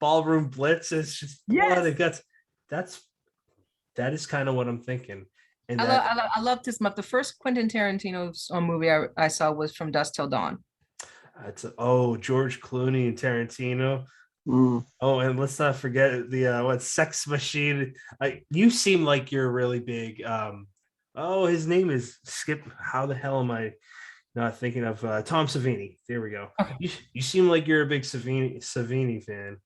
Ballroom Blitz, is just blood and guts. That is kind of what I'm thinking. And I love this. The first Quentin Tarantino movie I saw was From Dusk Till Dawn. George Clooney and Tarantino. Oh, and let's not forget the Sex Machine. You seem like you're really big. His name is Skip. How the hell am I not thinking of Tom Savini? There we go. Okay. You seem like you're a big Savini fan.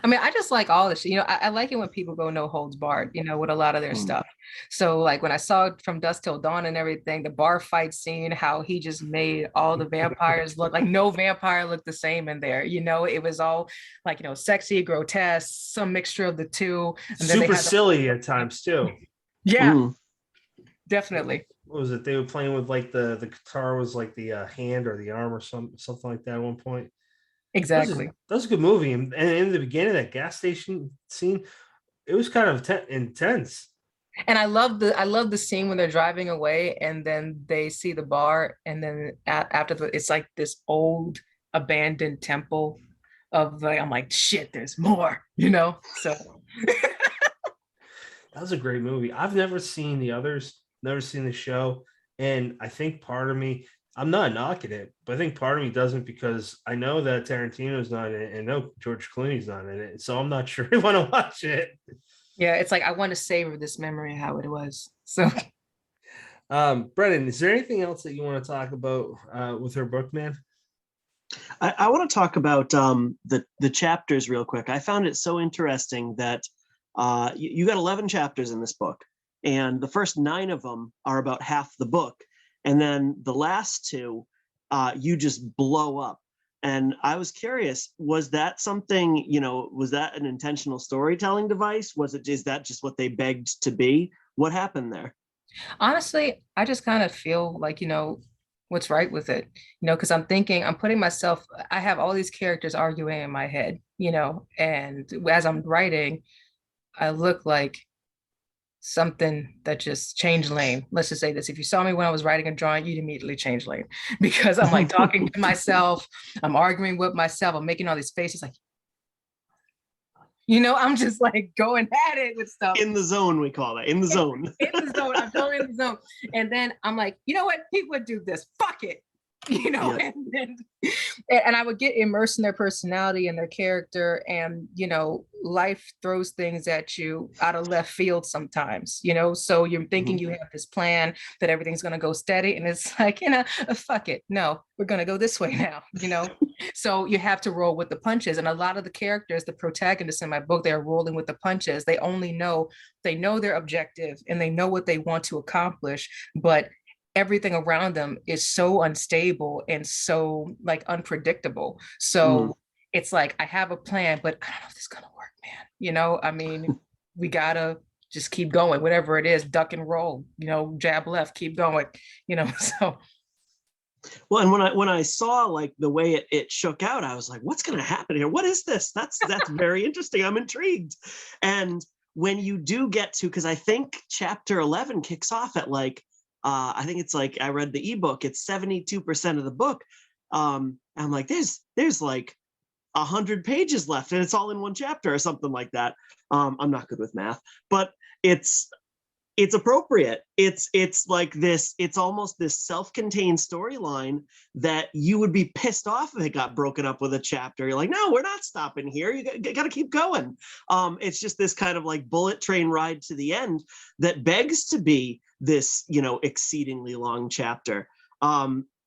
I mean, I just like all this. You know, I like it when people go no holds barred, you know, with a lot of their stuff. So like when I saw From Dusk Till Dawn and everything, the bar fight scene, how he just made all the vampires look like no vampire looked the same in there. You know, it was all like, you know, sexy, grotesque, some mixture of the two. And super silly at times too. Yeah, definitely. What was it? They were playing with like the guitar was like the hand or the arm or something like that at one point. Exactly. That was a good movie. And in the beginning, that gas station scene, it was kind of intense. And I love the scene when they're driving away and then they see the bar, and then after it's like this old abandoned temple of like, I'm like, shit, there's more, you know? So that was a great movie. I've never seen the others, never seen the show. And I think part of me, I'm not knocking it, but I think part of me doesn't, because I know that Tarantino's not in it, and no, George Clooney's not in it. So I'm not sure I want to watch it. Yeah, it's like I want to savor this memory of how it was. So Brennan, is there anything else that you want to talk about with her book, man? I want to talk about the chapters real quick. I found it so interesting that you got 11 chapters in this book. and the first 9 of them are about half the book, and then the last 2, you just blow up. And I was curious, was that something, was that an intentional storytelling device? Is that just what they begged to be? What happened there? Honestly, I just kind of feel like, what's right with it, because I'm putting myself, I have all these characters arguing in my head, and as I'm writing, I look like something that just changed lane. Let's just say this. If you saw me when I was writing a drawing, you'd immediately change lane because I'm like talking to myself. I'm arguing with myself. I'm making all these faces like, I'm just like going at it with stuff. In the zone, we call that. In the zone. In the zone. I'm totally in the zone. And then I'm like, you know what? People would do this. Fuck it. Yeah. And I would get immersed in their personality and their character, and life throws things at you out of left field sometimes, so you're thinking you have this plan that everything's going to go steady, and it's like, fuck it, no, we're going to go this way now, so you have to roll with the punches. And a lot of the characters, the protagonists in my book, they're rolling with the punches. They know their objective and they know what they want to accomplish, but everything around them is so unstable and so like unpredictable. So it's like, I have a plan, but I don't know if this is gonna work, man. I mean, we gotta just keep going, whatever it is, duck and roll, jab left, keep going, so. Well, and when I saw like the way it shook out, I was like, what's gonna happen here? What is this? That's very interesting. I'm intrigued. And when you do get to, because I think chapter 11 kicks off at like, I think it's like, I read the ebook, it's 72% of the book. I'm like, there's like 100 pages left and it's all in one chapter or something like that. I'm not good with math, but it's appropriate. It's like this, it's almost this self-contained storyline that you would be pissed off if it got broken up with a chapter. You're like, no, we're not stopping here. You got to keep going. It's just this kind of like bullet train ride to the end that begs to be this, exceedingly long chapter.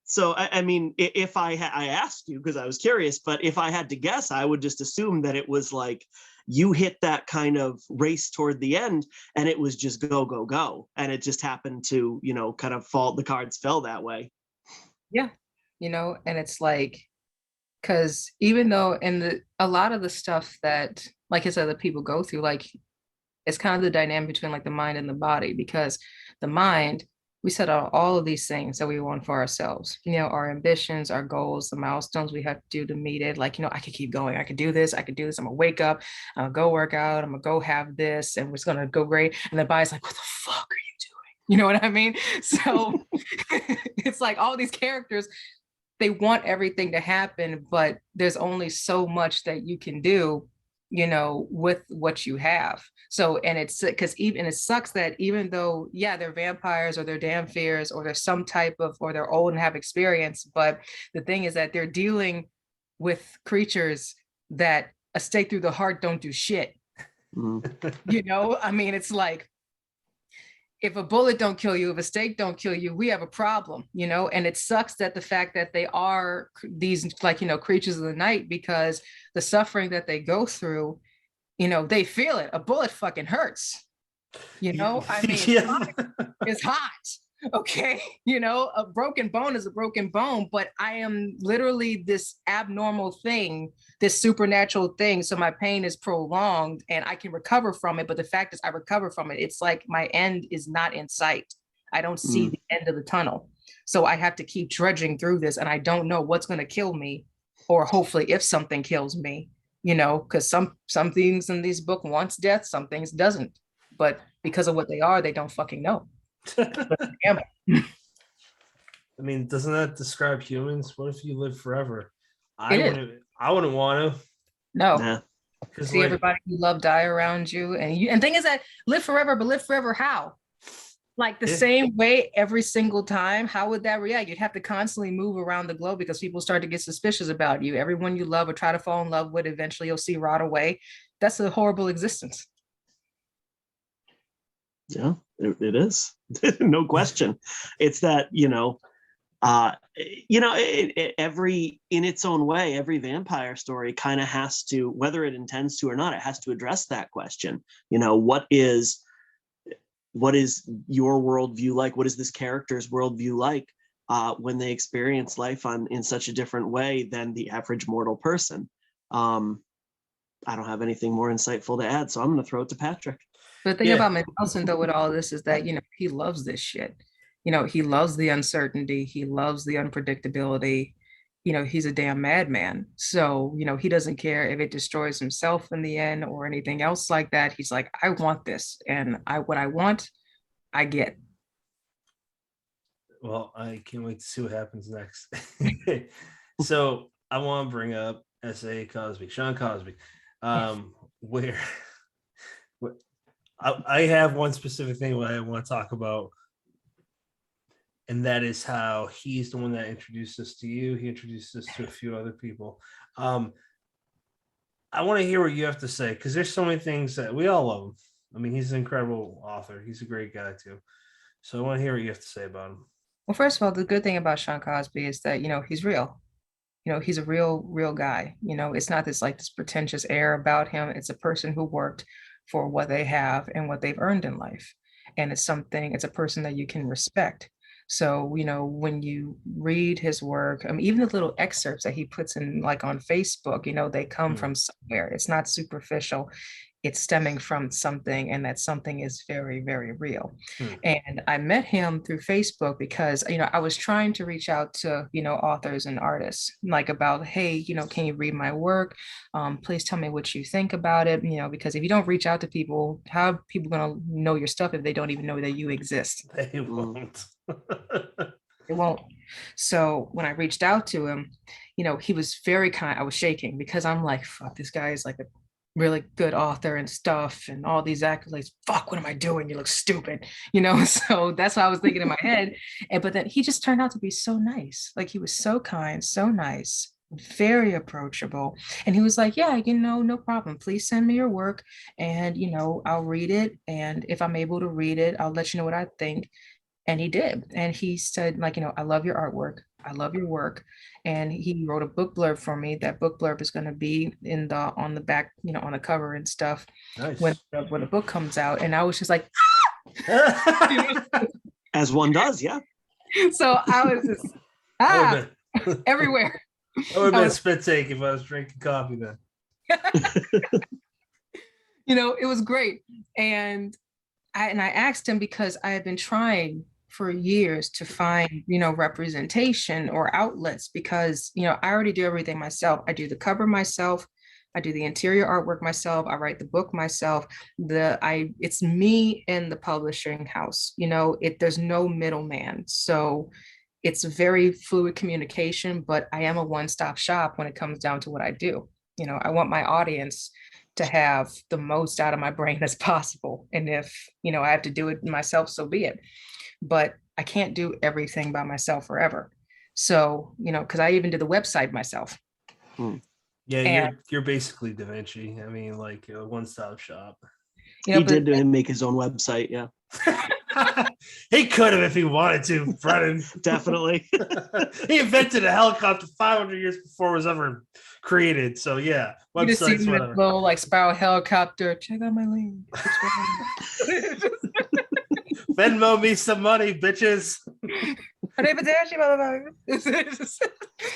So I mean, if I asked you because I was curious, but if I had to guess, I would just assume that it was like you hit that kind of race toward the end and it was just go, go, go. And it just happened to, kind of fall, the cards fell that way. Yeah. And it's like, because even though a lot of the stuff that, like I said, that people go through, like, it's kind of the dynamic between like the mind and the body, because the mind, we set out all of these things that we want for ourselves, our ambitions, our goals, the milestones we have to do to meet it. Like, I could keep going. I could do this. I'm gonna wake up. I'm gonna go work out. I'm gonna go have this, and it's gonna go great. And the body's like, what the fuck are you doing? You know what I mean? So it's like all these characters, they want everything to happen, but there's only so much that you can do, with what you have. So, and it's because even it sucks that even though, yeah, they're vampires or they're damn fears or they're some type of, or they're old and have experience, but the thing is that they're dealing with creatures that a stake through the heart don't do shit. I mean, it's like, if a bullet don't kill you, if a stake don't kill you, we have a problem, and it sucks that the fact that they are these like, creatures of the night, because the suffering that they go through, they feel it. A bullet fucking hurts, I mean, yeah. It's hot. Okay. A broken bone is a broken bone, but I am literally this abnormal thing, this supernatural thing. So my pain is prolonged and I can recover from it. But the fact is I recover from it. It's like my end is not in sight. I don't see the end of the tunnel. So I have to keep trudging through this, and I don't know what's going to kill me, or hopefully if something kills me, because some things in this book wants death, some things doesn't. But because of what they are, they don't fucking know. I mean, doesn't that describe humans? What if you live forever? I wouldn't want to. No. Nah. See, like, everybody you love die around you, and thing is that live forever, but live forever how? Like the same way every single time? How would that react? You'd have to constantly move around the globe because people start to get suspicious about you. Everyone you love or try to fall in love with, eventually you'll see rot away. That's a horrible existence. Yeah, it is. No question. It's that, every, in its own way, every vampire story kind of has to, whether it intends to or not, it has to address that question. What is what is your worldview like? What is this character's worldview like when they experience life in such a different way than the average mortal person? I don't have anything more insightful to add, so I'm going to throw it to Patrick. The thing about Mendelssohn, though, with all of this is that, he loves this shit. He loves the uncertainty. He loves the unpredictability. He's a damn madman. So, he doesn't care if it destroys himself in the end or anything else like that. He's like, I want this. And what I want, I get. Well, I can't wait to see what happens next. So I want to bring up S.A. Cosby, Sean Cosby, where I have one specific thing what I want to talk about, and that is how he's the one that introduced us to you. He introduced us to a few other people. I want to hear what you have to say, because there's so many things that we all love him. I mean, he's an incredible author. He's a great guy too. So I want to hear what you have to say about him. Well, first of all, the good thing about Sean Cosby is that, he's real. He's a real guy. It's not this pretentious air about him. It's a person who worked for what they have and what they've earned in life. And it's a person that you can respect. So, when you read his work, even the little excerpts that he puts in, like on Facebook, they come from somewhere. It's not superficial. It's stemming from something, and that something is very, very real. And I met him through Facebook because, I was trying to reach out to, authors and artists, like about, hey, can you read my work? Please tell me what you think about it, because if you don't reach out to people, how are people going to know your stuff if they don't even know that you exist? They won't. It won't. So when I reached out to him, he was very kind. I was shaking because I'm like, fuck, this guy is like a really good author and stuff and all these accolades. Fuck, what am I doing? You look stupid, So that's what I was thinking in my head. But then he just turned out to be so nice. Like, he was so kind, so nice, very approachable. And he was like, yeah, no problem. Please send me your work, and I'll read it. And if I'm able to read it, I'll let you know what I think. And he did. And he said, I love your artwork. I love your work. And he wrote a book blurb for me. That book blurb is going to be on the back, on the cover and stuff. Nice. when the book comes out. And I was just like, as one does, yeah. So I was just everywhere. That would have been a spit take if I was drinking coffee then. It was great. And I asked him because I had been trying for years to find, representation or outlets, because, I already do everything myself. I do the cover myself. I do the interior artwork myself. I write the book myself. It's me and the publishing house. There's no middleman. So it's very fluid communication, but I am a one-stop shop when it comes down to what I do. I want my audience to have the most out of my brain as possible. And if, I have to do it myself, so be it. But I can't do everything by myself forever. So, because I even did the website myself. Yeah, you're basically Da Vinci. I mean, like a one-stop shop. He did make his own website, yeah. He could have if he wanted to, Brennan. Definitely. He invented a helicopter 500 years before it was ever created. So yeah, websites, whatever. Little spiral helicopter. Check out my link. Venmo me some money, bitches.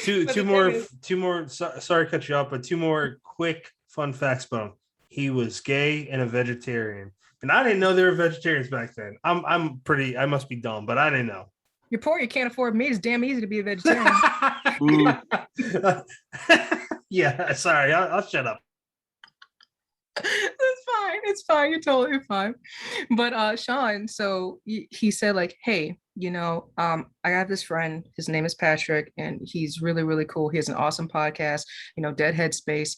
Two more. Sorry to cut you off, but two more quick fun facts about him. He was gay and a vegetarian, and I didn't know there were vegetarians back then. I must be dumb, but I didn't know. You're poor. You can't afford meat. It's damn easy to be a vegetarian. Yeah, sorry. I'll shut up. It's fine. You're totally fine. But Sean, so he said, like, hey, I got this friend. His name is Patrick, and he's really, really cool. He has an awesome podcast, Dead Headspace.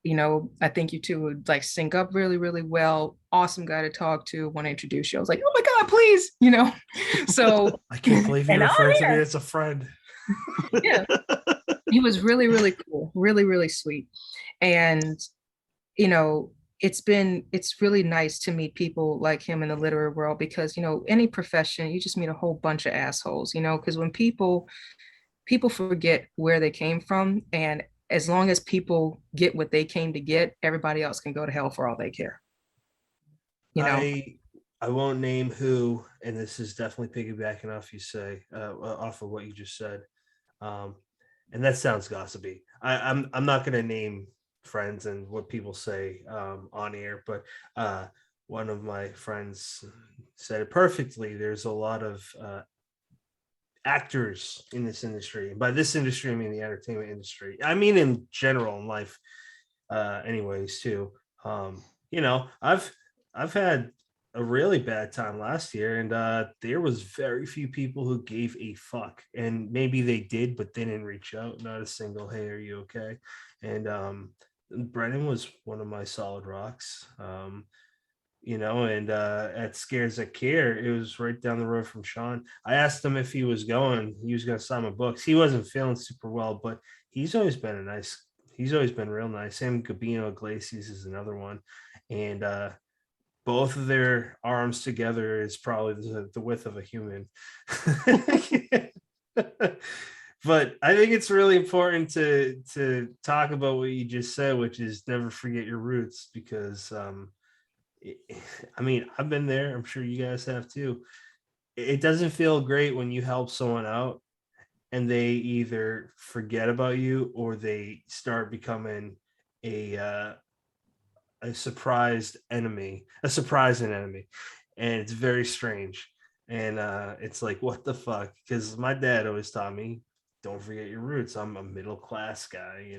I think you two would sync up really, really well. Awesome guy to talk to. Want to introduce you. I was like, oh my God, please, So I can't believe you referred to me as a friend. Yeah. He was really, really cool, really, really sweet. And it's really nice to meet people like him in the literary world, because any profession, you just meet a whole bunch of assholes, because when people forget where they came from, and as long as people get what they came to get, everybody else can go to hell for all they care. I won't name who, and this is definitely piggybacking off of what you just said. Um, and that sounds gossipy. I'm not going to name friends and what people say on air, but one of my friends said it perfectly. There's a lot of actors in this industry. By this industry, I mean the entertainment industry. I mean in general in life, anyways. Too. I've had a really bad time last year, and there was very few people who gave a fuck, and maybe they did, but they didn't reach out. Not a single "Hey, are you okay?" And Brennan was one of my solid rocks. And at Scares That Care, it was right down the road from Sean. I asked him if he was going to sign my books. He wasn't feeling super well, but he's always been real nice. Sam Gabino Iglesias is another one. And both of their arms together is probably the width of a human. But I think it's really important to talk about what you just said, which is never forget your roots, because I mean, I've been there. I'm sure you guys have too. It doesn't feel great when you help someone out and they either forget about you or they start becoming a surprising enemy, and it's very strange. And it's like, what the fuck? Because my dad always taught me, don't forget your roots. I'm a middle class guy,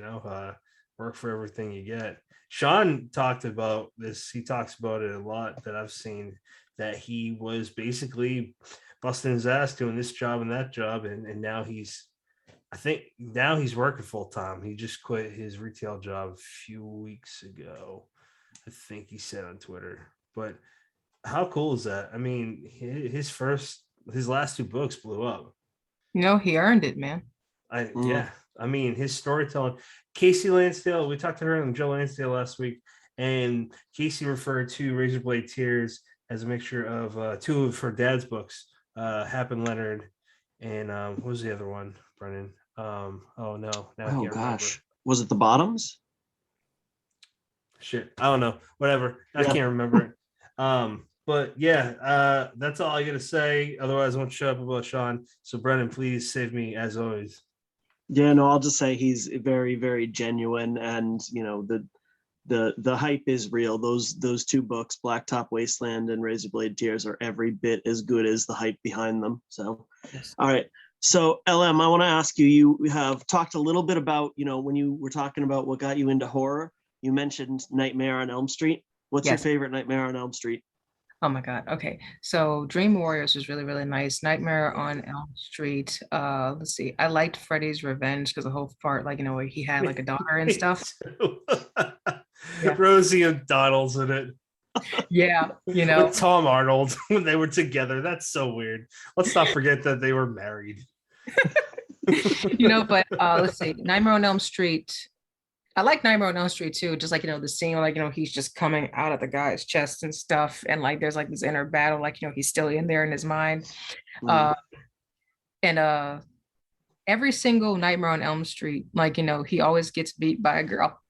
work for everything you get. Sean talked about this. He talks about it a lot that I've seen, that he was basically busting his ass doing this job and that job. And now he's working full time. He just quit his retail job a few weeks ago, I think he said on Twitter. But how cool is that? I mean, his last two books blew up. He earned it, man. Yeah. I mean, his storytelling. Casey Lansdale, we talked to her and Joe Lansdale last week, and Casey referred to Razorblade Tears as a mixture of two of her dad's books, Hap and Leonard, and what was the other one, Brennan? Oh no, now I can't remember. Was it The Bottoms? Shit, I don't know. Whatever, I can't remember it. But yeah, that's all I gotta say. Otherwise, I won't shut up about Sean. So Brennan, please save me as always. Yeah, no, I'll just say he's very, very genuine, and the hype is real. Those two books, Blacktop Wasteland and Razorblade Tears, are every bit as good as the hype behind them. So, yes. All right. So LM, I want to ask you. You have talked a little bit about, when you were talking about what got you into horror. You mentioned Nightmare on Elm Street. What's your favorite Nightmare on Elm Street? Oh my God. Okay. So Dream Warriors was really, really nice. Nightmare on Elm Street. Let's see. I liked Freddy's Revenge because the whole part, where he had like a daughter and stuff. Yeah. Rosie O'Donnell's in it. Yeah. With Tom Arnold when they were together. That's so weird. Let's not forget that they were married. But let's see. Nightmare on Elm Street. I like Nightmare on Elm Street too, just the scene where he's just coming out of the guy's chest and stuff, and there's this inner battle, he's still in there in his mind. And every single Nightmare on Elm Street, he always gets beat by a girl,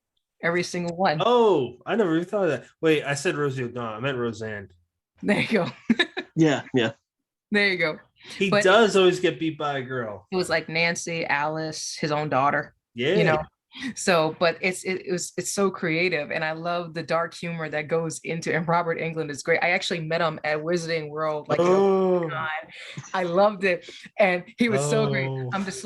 every single one. Oh, I never even thought of that. Wait, I said Rosie O'Donnell. I meant Roseanne. There you go. Yeah. There you go. He does always get beat by a girl. It was like Nancy, Alice, his own daughter. Yeah. So, but it's so creative, and I love the dark humor that goes into. And Robert Englund is great. I actually met him at Wizarding World. God, I loved it, and he was so great. I'm just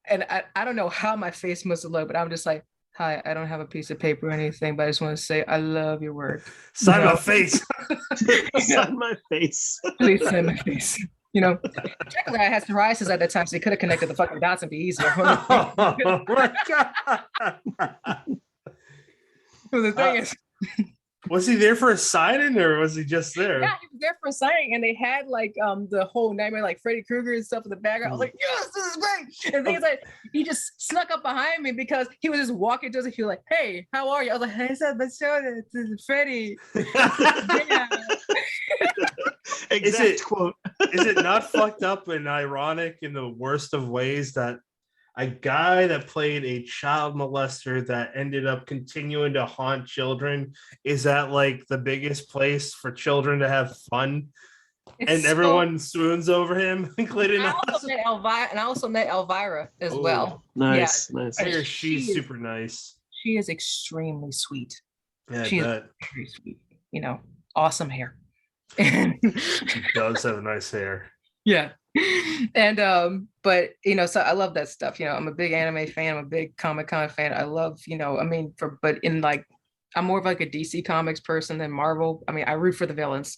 and I don't know how my face must have looked, but I'm just like, hi, I don't have a piece of paper or anything, but I just want to say I love your work. Sign my face. Sign my face. Please sign my face. Technically I had psoriasis at that time, so they could have connected the fucking dots and be easier. Oh my God. The thing is, was he there for a signing or was he just there? Yeah, he was there for a signing, and they had the whole Nightmare, Freddy Krueger and stuff in the background. I was like, yes, this is great. And the thing is, he just snuck up behind me because he was just walking to us, and he was like, hey, how are you? I was like, hey, this is Freddy. Yeah. Exact quote. Is it not fucked up and ironic in the worst of ways that a guy that played a child molester that ended up continuing to haunt children is that like the biggest place for children to have fun, It's and so, everyone swoons over him, including I us. also met Elvira, and I also met Elvira as Oh, well. Nice, Yeah, nice. I hear she she's is- super nice. she is extremely sweet. Yeah, I She is bet. very sweet. You know, awesome hair. And She does have nice hair. yeah. And but you know, so I love that stuff. You know, I'm a big anime fan, I'm a big Comic-Con fan. I love, you know, I mean, but in like I'm more of like a DC Comics person than Marvel. I mean, I root for the villains.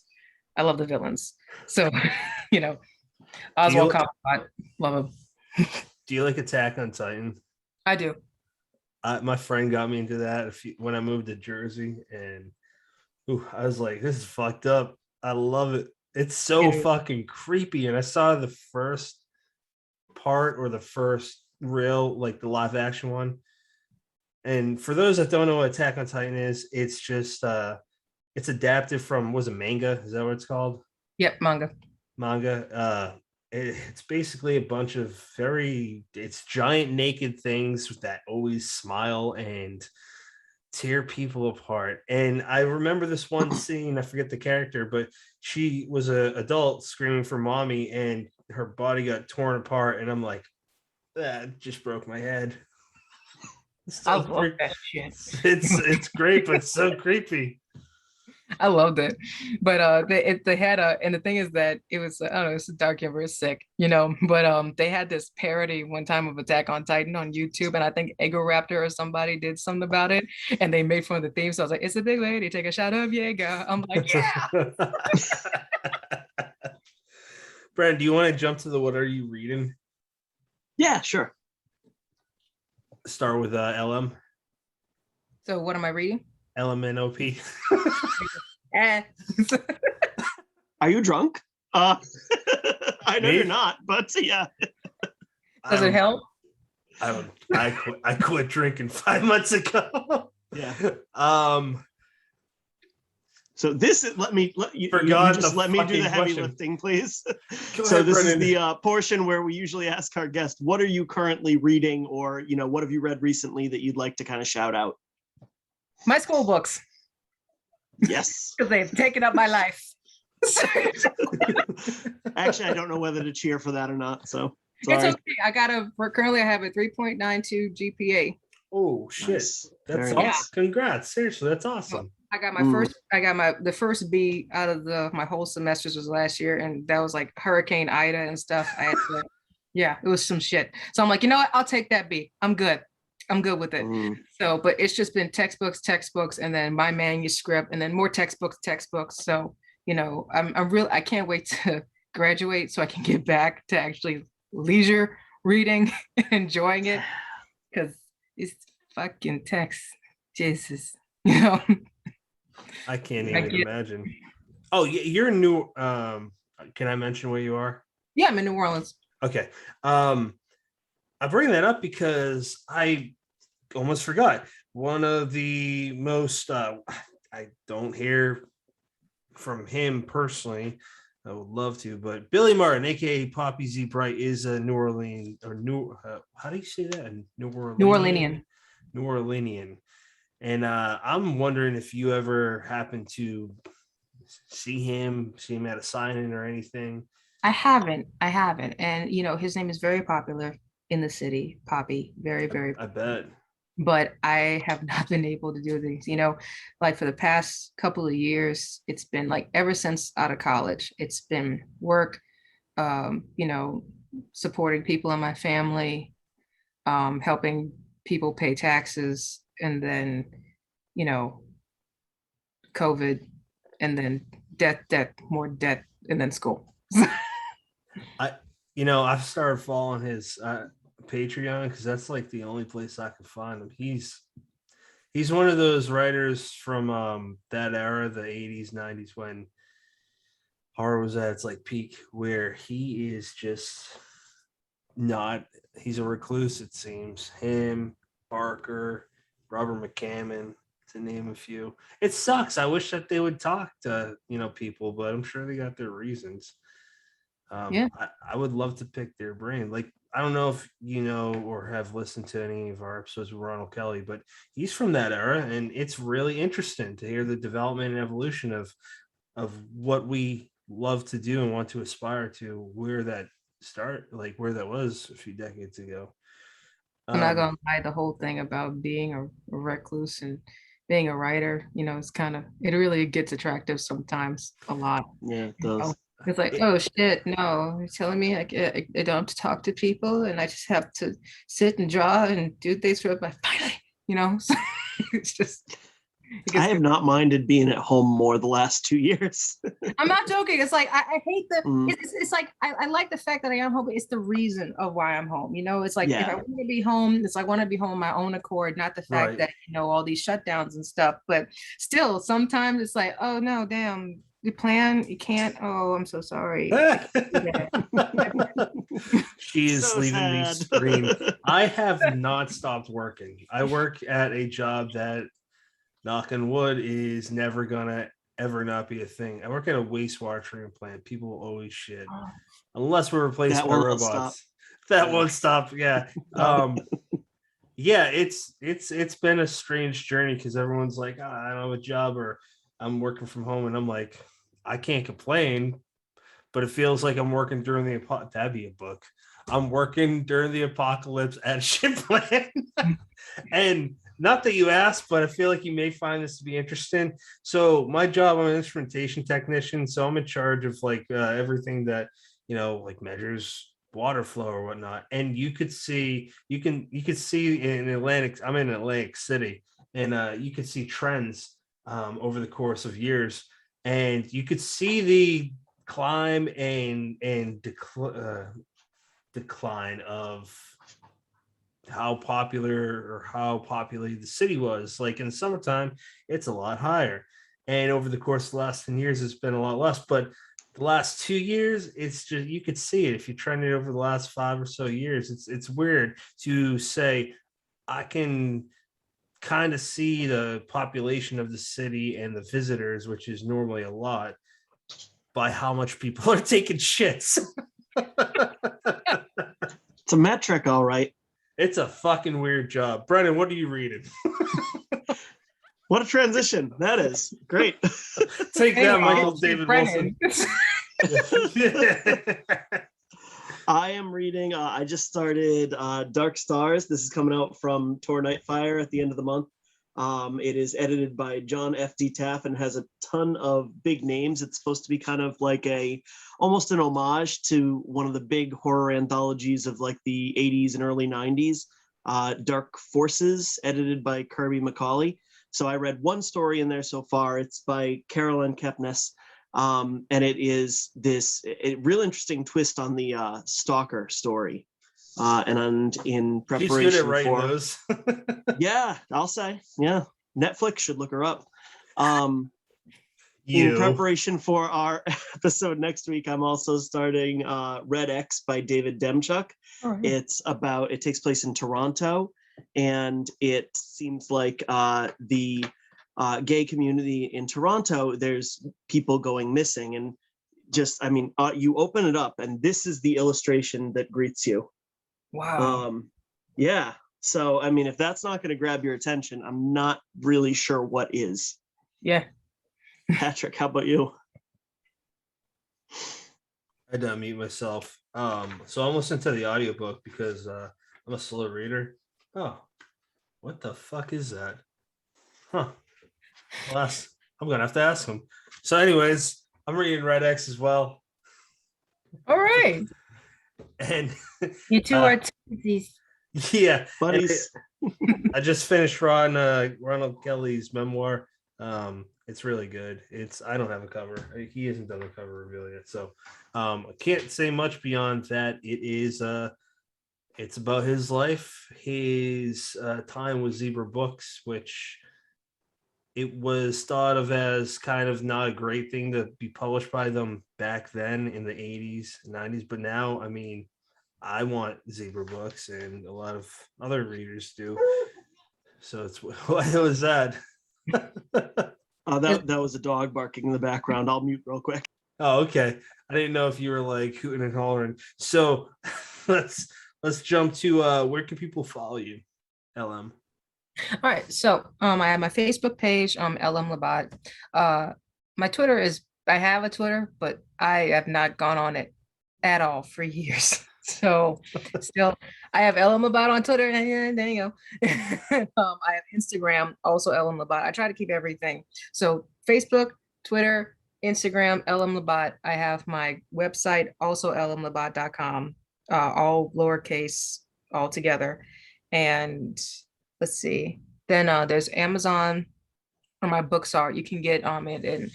I love the villains. So, you know, Oswald Cobblepot, love him. Do you like Attack on Titan? I do. My friend got me into that when I moved to Jersey, and I was like, this is fucked up. I love it. It's so fucking creepy. And I saw the first part, or the first real, like the live action one. And for those that don't know what Attack on Titan is, it's just it's adapted from, was it manga? Is that what it's called? Yep, manga. It's basically a bunch of it's giant naked things that always smile and tear people apart. And I remember this one scene, I forget the character, but she was an adult screaming for mommy, and her body got torn apart, and I'm like, that just broke my head. I love that shit. It's great, but it's so creepy. I loved it, but they had and the thing is that it was, I don't know, it's dark and very sick, you know. But they had this parody one time of Attack on Titan on YouTube, and I think Ego Raptor or somebody did something about it, and they made fun of the theme. So I was like, "It's a big lady, take a shot of Jaeger." I'm like, yeah. Brandon, do you want to jump to the what are you reading? Yeah, sure. Start with LM. So what am I reading? LMNOP. Are you drunk? I know Me? you're not, but yeah. Does it help? I quit drinking 5 months ago. Yeah. So this is, let me do the heavy lifting, please. So this is the portion where we usually ask our guest, what are you currently reading, or, you know, what have you read recently that you'd like to kind of shout out? My school books. Yes. Because they've taken up my life. Actually, I don't know whether to cheer for that or not. So sorry. It's okay. Currently I have a 3.92 GPA. Oh shit. Nice. That's awesome. Yeah. Congrats. Seriously, that's awesome. I got the first B out of my whole semesters was last year, and that was like Hurricane Ida and stuff. I had to, yeah, it was some shit. So I'm like, you know what? I'll take that B. I'm good with it. So, but it's just been textbooks, and then my manuscript, and then more textbooks. So, you know, I can't wait to graduate so I can get back to actually leisure reading and enjoying it, because it's fucking text. Jesus, you know. I can't even imagine. Oh, you're new. Can I mention where you are? Yeah, I'm in New Orleans. Okay. I bring that up because I almost forgot. One of the most I don't hear from him personally. I would love to, but Billy Martin, aka Poppy Z Bright, is a New Orleans or how do you say that? New Orleanian. And I'm wondering if you ever happen to see him at a signing or anything. I haven't. And, you know, his name is very popular in the city, Poppy. Very, very I bet. But I have not been able to do these, you know, like for the past couple of years, it's been like ever since out of college, it's been work, you know, supporting people in my family, helping people pay taxes, and then, you know, COVID, and then more debt, and then school. I've started following his Patreon because that's like the only place I can find him. He's one of those writers from that era, the 80s, 90s, when horror was at its like peak, where he is just he's a recluse, it seems. Him, Barker, Robert McCammon, to name a few. It sucks. I wish that they would talk to, you know, people, but I'm sure they got their reasons. I would love to pick their brain. Like, I don't know if you know or have listened to any of our episodes with Ronald Kelly, but he's from that era, and it's really interesting to hear the development and evolution of what we love to do and want to aspire to, where that where that was a few decades ago. I'm not gonna lie, the whole thing about being a recluse and being a writer, it's kind of, it really gets attractive sometimes, a lot. Yeah, it does. It's like, oh shit, no, you're telling me I don't have to talk to people and I just have to sit and draw and do things for my finally. So it's just. I have not minded being at home more the last 2 years. I'm not joking. It's like I hate the. Mm. It's like I like the fact that I am home, but it's the reason of why I'm home. It's like Yeah. if I want to be home, it's like I want to be home on my own accord, not the fact Right. that all these shutdowns and stuff. But still, sometimes it's like, oh no, damn, you plan, you can't. Oh, I'm so sorry. She is So leaving me sad. scream. I have not stopped working. I work at a job that, knock on wood, is never gonna ever not be a thing. I work at a wastewater treatment plant. People will always shit unless we're replaced That by won't robots. stop. That Yeah. won't stop. Yeah. Yeah, it's been a strange journey because everyone's like, I don't have a job or I'm working from home, and I'm like, I can't complain, but it feels like I'm working during the that'd be a book. I'm working during the apocalypse at a ship plant. And not that you asked, but I feel like you may find this to be interesting. So my job, I'm an instrumentation technician. So I'm in charge of everything that, like measures water flow or whatnot. And you could see in Atlantic, I'm in Atlantic City, and you could see trends over the course of years. And you could see the climb and decline of how popular or how populated the city was. Like in the summertime, it's a lot higher. And over the course of the last 10 years, it's been a lot less. But the last 2 years, it's just, you could see it. If you trend it over the last 5 or so years, it's weird to say, I can kind of see the population of the city and the visitors, which is normally a lot, by how much people are taking shits. It's a metric, all right. It's a fucking weird job. Brennan, what are you reading? What a transition. That is great. Take that, Anyway, Michael David Wilson. I am reading, I just started Dark Stars. This is coming out from Tor Nightfire at the end of the month. It is edited by John F.D. Taff and has a ton of big names. It's supposed to be kind of like almost an homage to one of the big horror anthologies of like the 80s and early 90s, Dark Forces, edited by Kirby McCauley. So I read one story in there so far. It's by Carolyn Kepnes. And it is this real interesting twist on the Stalker story. And in preparation She's good at writing for those. yeah, I'll say, yeah, Netflix should look her up. In preparation for our episode next week, I'm also starting Red X by David Demchuk. Right. It takes place in Toronto, and it seems like the gay community in Toronto, there's people going missing, and just, you open it up and this is the illustration that greets you. Wow. Yeah. So, if that's not going to grab your attention, I'm not really sure what is. Yeah. Patrick, how about you? I had to unmute myself. So I'm listening to the audiobook because I'm a slow reader. Oh, what the fuck is that? Huh. Well, I'm gonna have to ask him. So, anyways, I'm reading Red X as well. All right. And You two are twinsies. yeah, Buddies. I just finished Ronald Kelly's memoir. It's really good. I don't have a cover. He hasn't done a cover reveal yet, so I can't say much beyond that. It's about his life, his time with Zebra Books, which it was thought of as kind of not a great thing to be published by them back then in the 80s, 90s. But now, I want Zebra Books, and a lot of other readers do. So it's what was that? That was a dog barking in the background. I'll mute real quick. Oh, okay. I didn't know if you were like hooting and hollering. So let's let's jump to where can people follow you, LM? All right, so I have my Facebook page, LM Labat. My Twitter is, I have a Twitter, but I have not gone on it at all for years. So still, I have LM Labat on Twitter, and there you go. I have Instagram, also LM Labat. I try to keep everything. So Facebook, Twitter, Instagram, LM Labat. I have my website, also lmlabat.com, all lowercase, all together. And let's see. Then there's Amazon, where my books are. You can get it in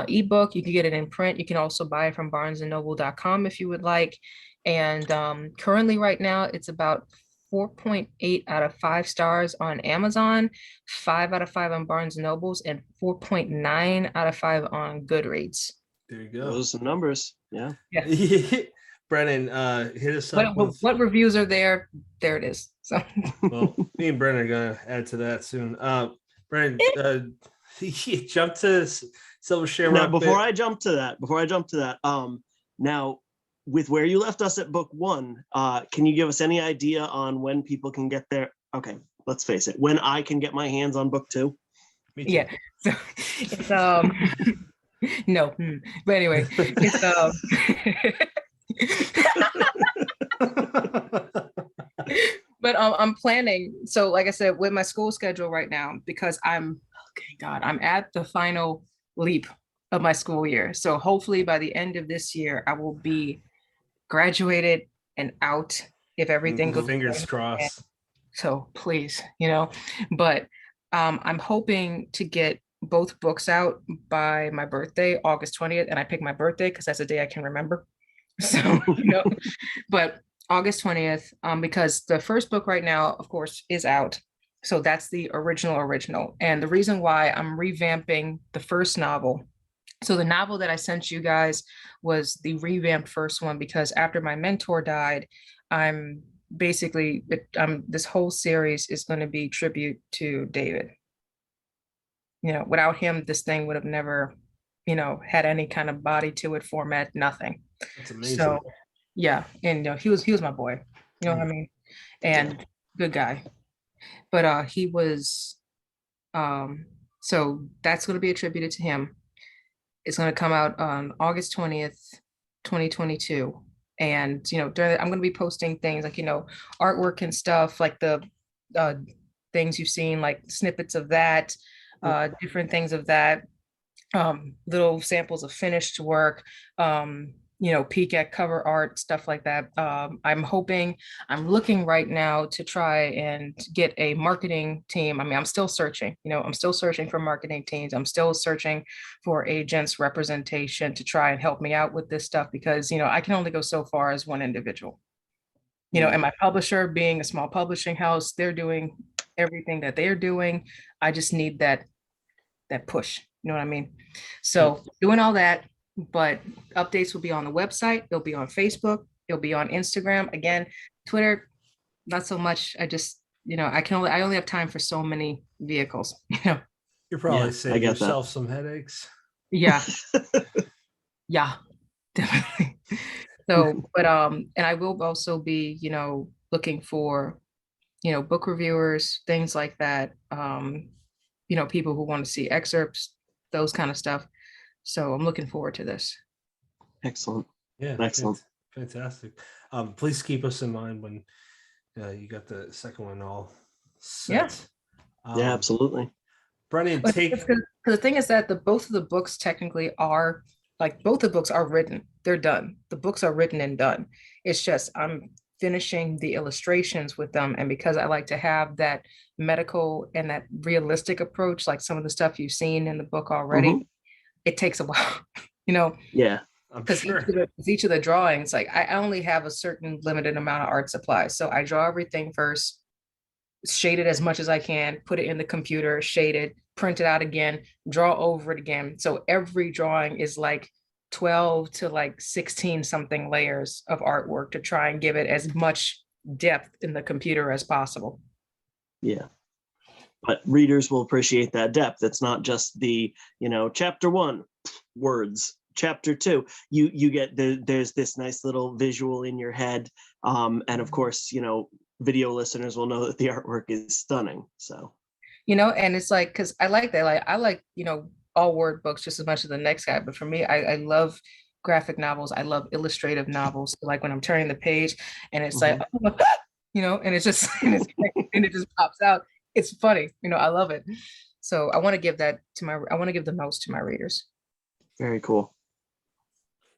ebook. You can get it in print. You can also buy it from barnesandnoble.com if you would like. And currently, right now, it's about 4.8 out of 5 stars on Amazon, 5 out of 5 on Barnes and Nobles, and 4.9 out of 5 on Goodreads. There you go. Those are some numbers. Yeah. Yeah. Brennan, hit us up with What reviews are there? There it is. So well, me and Brennan are gonna add to that soon. Brennan, jump to Silver Shamrock. Now, before I jump to that, now with where you left us at book 1, can you give us any idea on when people can get there? Okay, let's face it, when I can get my hands on book 2? Me too. yeah. So it's no, but anyway, it's but I'm planning. So like I said, with my school schedule right now, because I'm at the final leap of my school year. So hopefully by the end of this year, I will be graduated and out if everything goes. Fingers crossed. So please, but I'm hoping to get both books out by my birthday, August 20th. And I pick my birthday because that's a day I can remember. So, but August 20th, because the first book right now, of course, is out. So that's the original. And the reason why I'm revamping the first novel. So the novel that I sent you guys was the revamped first one, because after my mentor died, I'm basically, this whole series is going to be tribute to David. Without him, this thing would have never, had any kind of body to it, format, nothing. That's amazing. So yeah, and he was my boy, what I mean, and good guy. But he was, so that's going to be attributed to him. It's going to come out on August 20th, 2022. And I'm going to be posting things like artwork and stuff, like the things you've seen, like snippets of that, different things of that, little samples of finished work, peek at cover art, stuff like that. I'm looking right now to try and get a marketing team. I mean, I'm still searching, I'm still searching for marketing teams. I'm still searching for agents, representation to try and help me out with this stuff, because, I can only go so far as one individual, and my publisher, being a small publishing house, they're doing everything that they're doing. I just need that push, you know what I mean? So doing all that, but updates will be on the website. They'll be on Facebook. They'll be on Instagram. Again, Twitter, not so much. I just, I only have time for so many vehicles, You're probably saving yourself some headaches. Yeah. Yeah, definitely. So, but, and I will also be, looking for, book reviewers, things like that. People who want to see excerpts, those kind of stuff. So I'm looking forward to this. Excellent. Yeah, excellent. Fantastic. Please keep us in mind when you got the second one all set. Yeah, absolutely. Brennan, the thing is that both of the books technically are, like, both the books are written. They're done. The books are written and done. It's just I'm finishing the illustrations with them, and because I like to have that medical and that realistic approach, like some of the stuff you've seen in the book already, it takes a while, Yeah, I'm because sure. each of the drawings, like I only have a certain limited amount of art supplies, so I draw everything first, shade it as much as I can, put it in the computer, shade it, print it out again, draw over it again. So every drawing is like 12 to like 16 something layers of artwork to try and give it as much depth in the computer as possible. Yeah. But readers will appreciate that depth. It's not just the, chapter 1 words, chapter 2, you get there's this nice little visual in your head, and of course, video listeners will know that the artwork is stunning. So, and it's like, because I like that, like I like all word books just as much as the next guy, but for me, I love graphic novels. I love illustrative novels. So like when I'm turning the page and it's like, and it's just and it just pops out. It's funny, I love it. So I want to give the most to my readers. Very cool.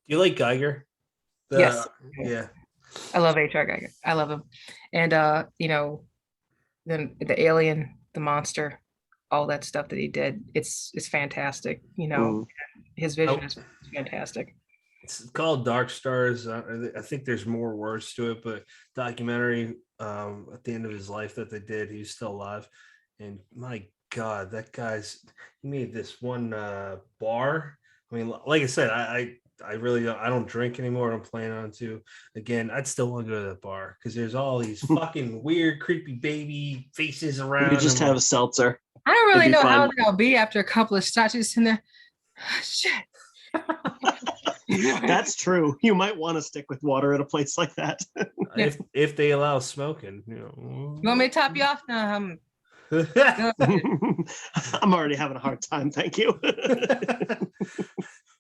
Do you like Geiger? Yes. Yeah. I love H.R. Geiger. I love him. And then the alien, the monster, all that stuff that he did, it's fantastic. His vision is fantastic. It's called Dark Stars. I think there's more words to it, but documentary at the end of his life that they did, he's still alive. And my God, that he made this one bar. I mean, like I said, I really don't drink anymore. I don't plan on to. Again, I'd still want to go to that bar because there's all these fucking weird, creepy baby faces around. You just have a seltzer. I don't really know how they'll be after a couple of scotches in there. Shit. That's true. You might want to stick with water at a place like that. if they allow smoking, You want me to top you off? No, I'm already having a hard time. Thank you.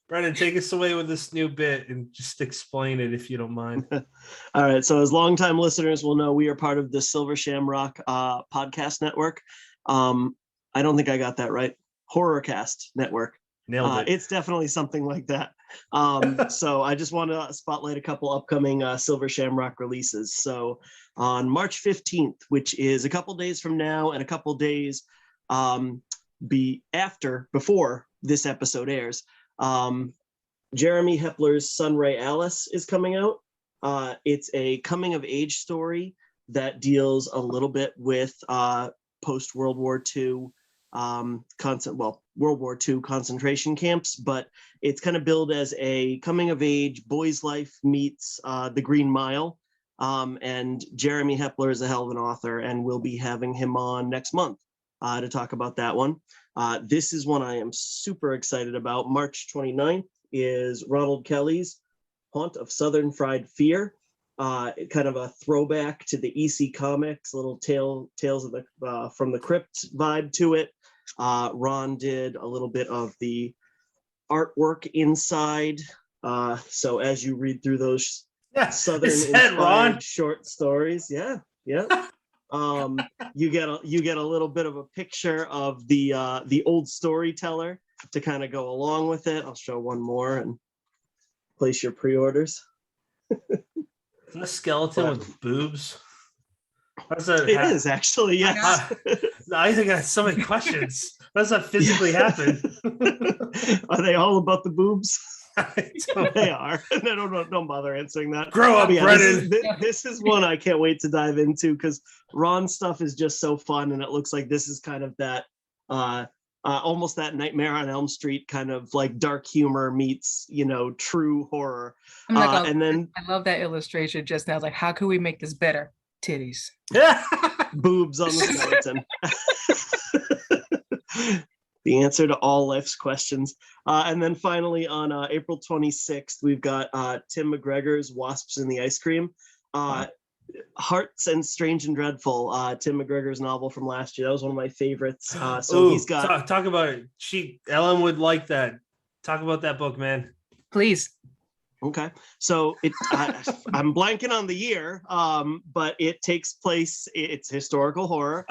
Brendan, take us away with this new bit and just explain it if you don't mind. All right. So as longtime listeners will know, we are part of the Silver Shamrock podcast network. I don't think I got that right. Horrorcast network. Nailed it. It's definitely something like that. So I just want to spotlight a couple upcoming Silver Shamrock releases. So on March 15th, which is a couple days from now and a couple days before this episode airs, Jeremy Hepler's Sunray Alice is coming out. It's a coming of age story that deals a little bit with post World War II World War II concentration camps, but it's kind of billed as a coming of age boy's life meets the Green Mile. And Jeremy Hepler is a hell of an author, and we'll be having him on next month to talk about that one. This is one I am super excited about. March 29th is Ronald Kelly's Haunt of Southern Fried Fear. Kind of a throwback to the EC Comics, little tales of the from the crypt vibe to it. Ron did a little bit of the artwork inside. So as you read through those Southern inspired short stories, yeah. You get a little bit of a picture of the old storyteller to kind of go along with it. I'll show one more and place your pre-orders. Isn't a skeleton with boobs? It is actually, yes. I think I have so many questions. How does that physically happen? Are they all about the boobs? They are. Don't bother answering that. Grow up, Brennan. This is one I can't wait to dive into because Ron's stuff is just so fun, and it looks like this is kind of that almost that Nightmare on Elm Street kind of like dark humor meets true horror. And then I love that illustration just now. Like, how can we make this better? Titties. Boobs on the skeleton. The answer to all life's questions. And then finally on April 26th, we've got Tim McGregor's Wasps in the Ice Cream. Hearts and Strange and Dreadful, Tim McGregor's novel from last year. That was one of my favorites. He's got... Talk about it. Ellen would like that. Talk about that book, man. Please. Okay, so I'm blanking on the year, but it takes place. It's historical horror.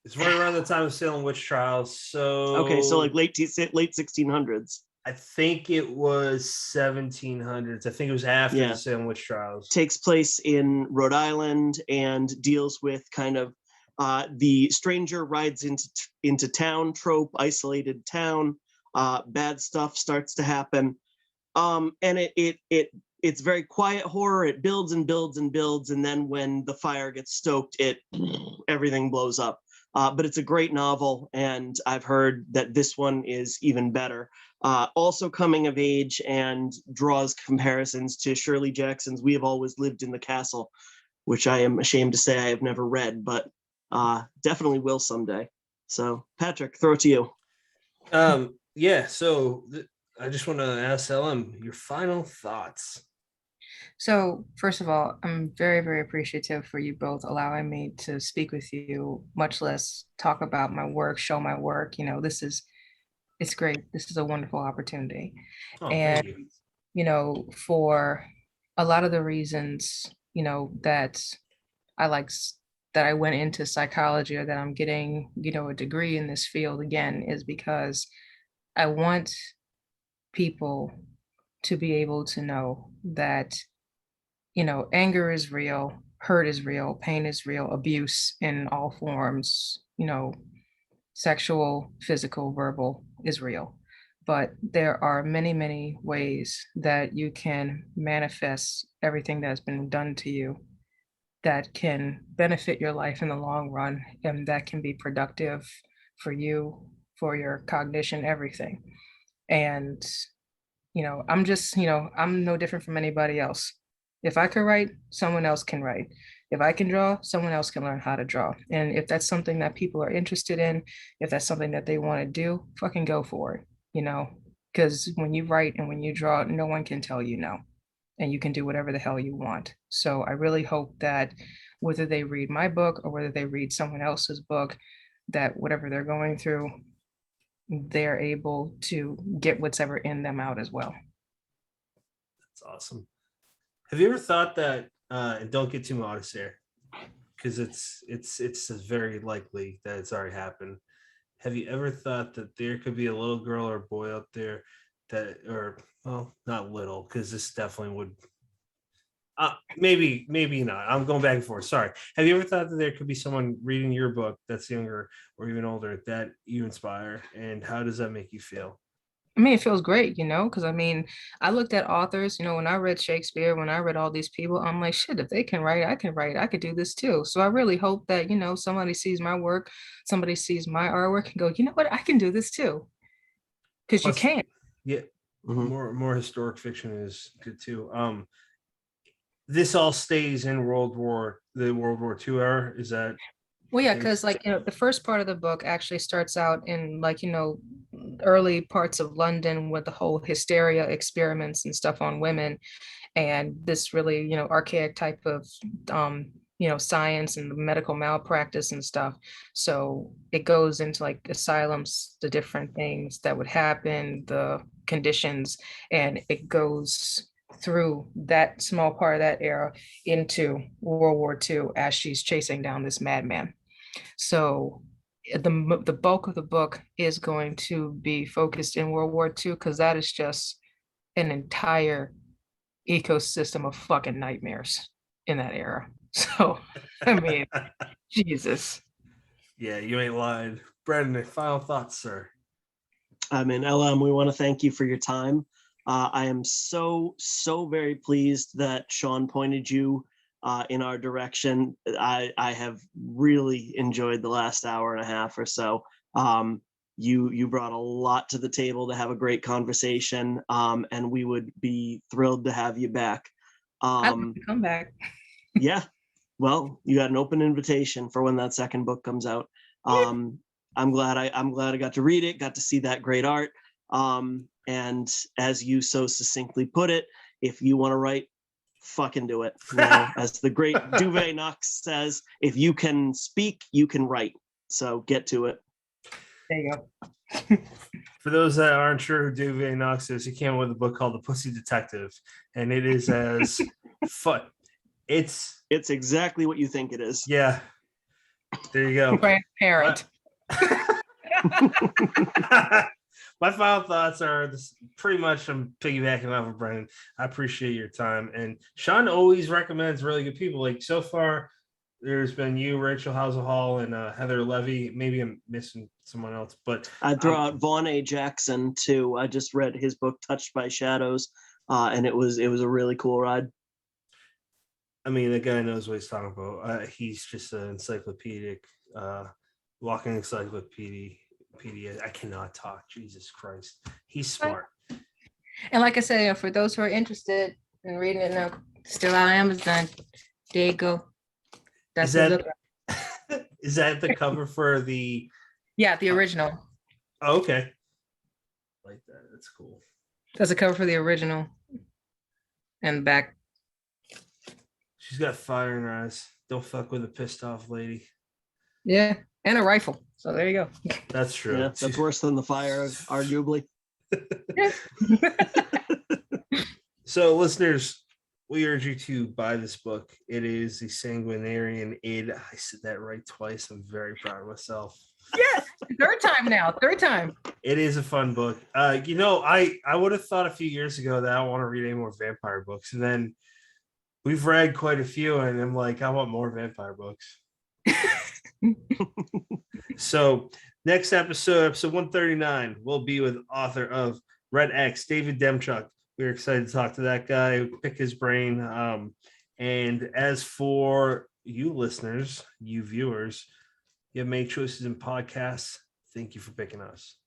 It's right around the time of Salem witch trials. So okay, so like late 1600s. I think it was 1700s. I think it was after the Salem witch trials. Takes place in Rhode Island and deals with kind of the stranger rides into town trope, isolated town. Bad stuff starts to happen. And it's very quiet horror. It builds and builds and builds, and then when the fire gets stoked, everything blows up. But it's a great novel, and I've heard that this one is even better. Also coming of age and draws comparisons to Shirley Jackson's "We Have Always Lived in the Castle," which I am ashamed to say I have never read, but definitely will someday. So, Patrick, throw it to you. Yeah. So I just want to ask LM your final thoughts. So, first of all, I'm very, very appreciative for you both allowing me to speak with you, much less talk about my work, show my work. It's great. This is a wonderful opportunity. Oh, And, thank you. for a lot of the reasons, that I that I went into psychology or that I'm getting, a degree in this field again is because I want people to be able to know that anger is real, hurt is real, pain is real, abuse in all forms, sexual, physical, verbal is real. But there are many, many ways that you can manifest everything that's been done to you that can benefit your life in the long run and that can be productive for you, for your cognition, everything. And I'm no different from anybody else. If I could write, someone else can write. If I can draw, someone else can learn how to draw. And if that's something that people are interested in, if that's something that they want to do, fucking go for it, because when you write and when you draw, no one can tell you no. And you can do whatever the hell you want. So I really hope that whether they read my book or whether they read someone else's book, that whatever they're going through, they're able to get whatever in them out as well. That's awesome. Have you ever thought that? And don't get too modest here, because it's very likely that it's already happened. Have you ever thought that there could be a little girl or boy out there that, or well, not little, because this definitely would. Maybe not. I'm going back and forth. Sorry. Have you ever thought that there could be someone reading your book that's younger or even older that you inspire? And how does that make you feel? I mean, it feels great, because I looked at authors, when I read Shakespeare, when I read all these people, I'm like, shit, if they can write, I can write, I could do this too. So I really hope that, somebody sees my work, somebody sees my artwork and go, you know what, I can do this too. Because you can. Yeah. More historic fiction is good too. This all stays in World War II era. Is that? Well, yeah, because the first part of the book actually starts out in early parts of London with the whole hysteria experiments and stuff on women, and this really archaic type of science and medical malpractice and stuff. So it goes into like asylums, the different things that would happen, the conditions, and it goes through that small part of that era into World War II as she's chasing down this madman. So the bulk of the book is going to be focused in World War II because that is just an entire ecosystem of fucking nightmares in that era. So, I mean, Jesus. Yeah, you ain't lying. Brendan, final thoughts, sir. I mean, LM, we want to thank you for your time. I am so very pleased that Sean pointed you in our direction. I have really enjoyed the last hour and a half or so. You brought a lot to the table to have a great conversation, and we would be thrilled to have you back. I'd like to come back. Yeah, well, you got an open invitation for when that second book comes out. I'm glad I got to read it, got to see that great art. And as you so succinctly put it, if you want to write, fucking do it. As the great Duvet Knox says, if you can speak, you can write. So get to it. There you go. For those that aren't sure who Duvet Knox is, he came up with a book called The Pussy Detective, and it is as fun. It's exactly what you think it is. Yeah. There you go. Grandparent. My final thoughts are this, pretty much I'm piggybacking off of Brendan. I appreciate your time. And Sean always recommends really good people. Like so far, there's been you, Rachel Hall, and Heather Levy. Maybe I'm missing someone else, but I'd throw out Vaughn A. Jackson too. I just read his book Touched by Shadows, and it was a really cool ride. I mean, the guy knows what he's talking about. He's just an encyclopedic, walking encyclopedia. I cannot talk. Jesus Christ. He's smart. And like I said, for those who are interested in reading it now, still on Amazon. There you go. Is that the cover for the? Yeah, the original. Oh, okay. Like that. That's cool. That's a cover for the original. And back. She's got fire in her eyes. Don't fuck with a pissed off lady. Yeah. And a rifle. So there you go. That's true. Yeah, that's worse than the fire, arguably. So, listeners, we urge you to buy this book. It is the Sanguinarian Id. I said that right twice. I'm very proud of myself. Yes. Third time now. Third time. It is a fun book. I would have thought a few years ago that I don't want to read any more vampire books. And then we've read quite a few, and I'm like, I want more vampire books. So next episode 139, will be with author of Red X, David Demchuk. We're excited to talk to that guy, pick his brain. And as for you listeners, you viewers, you have made choices in podcasts. Thank you for picking us.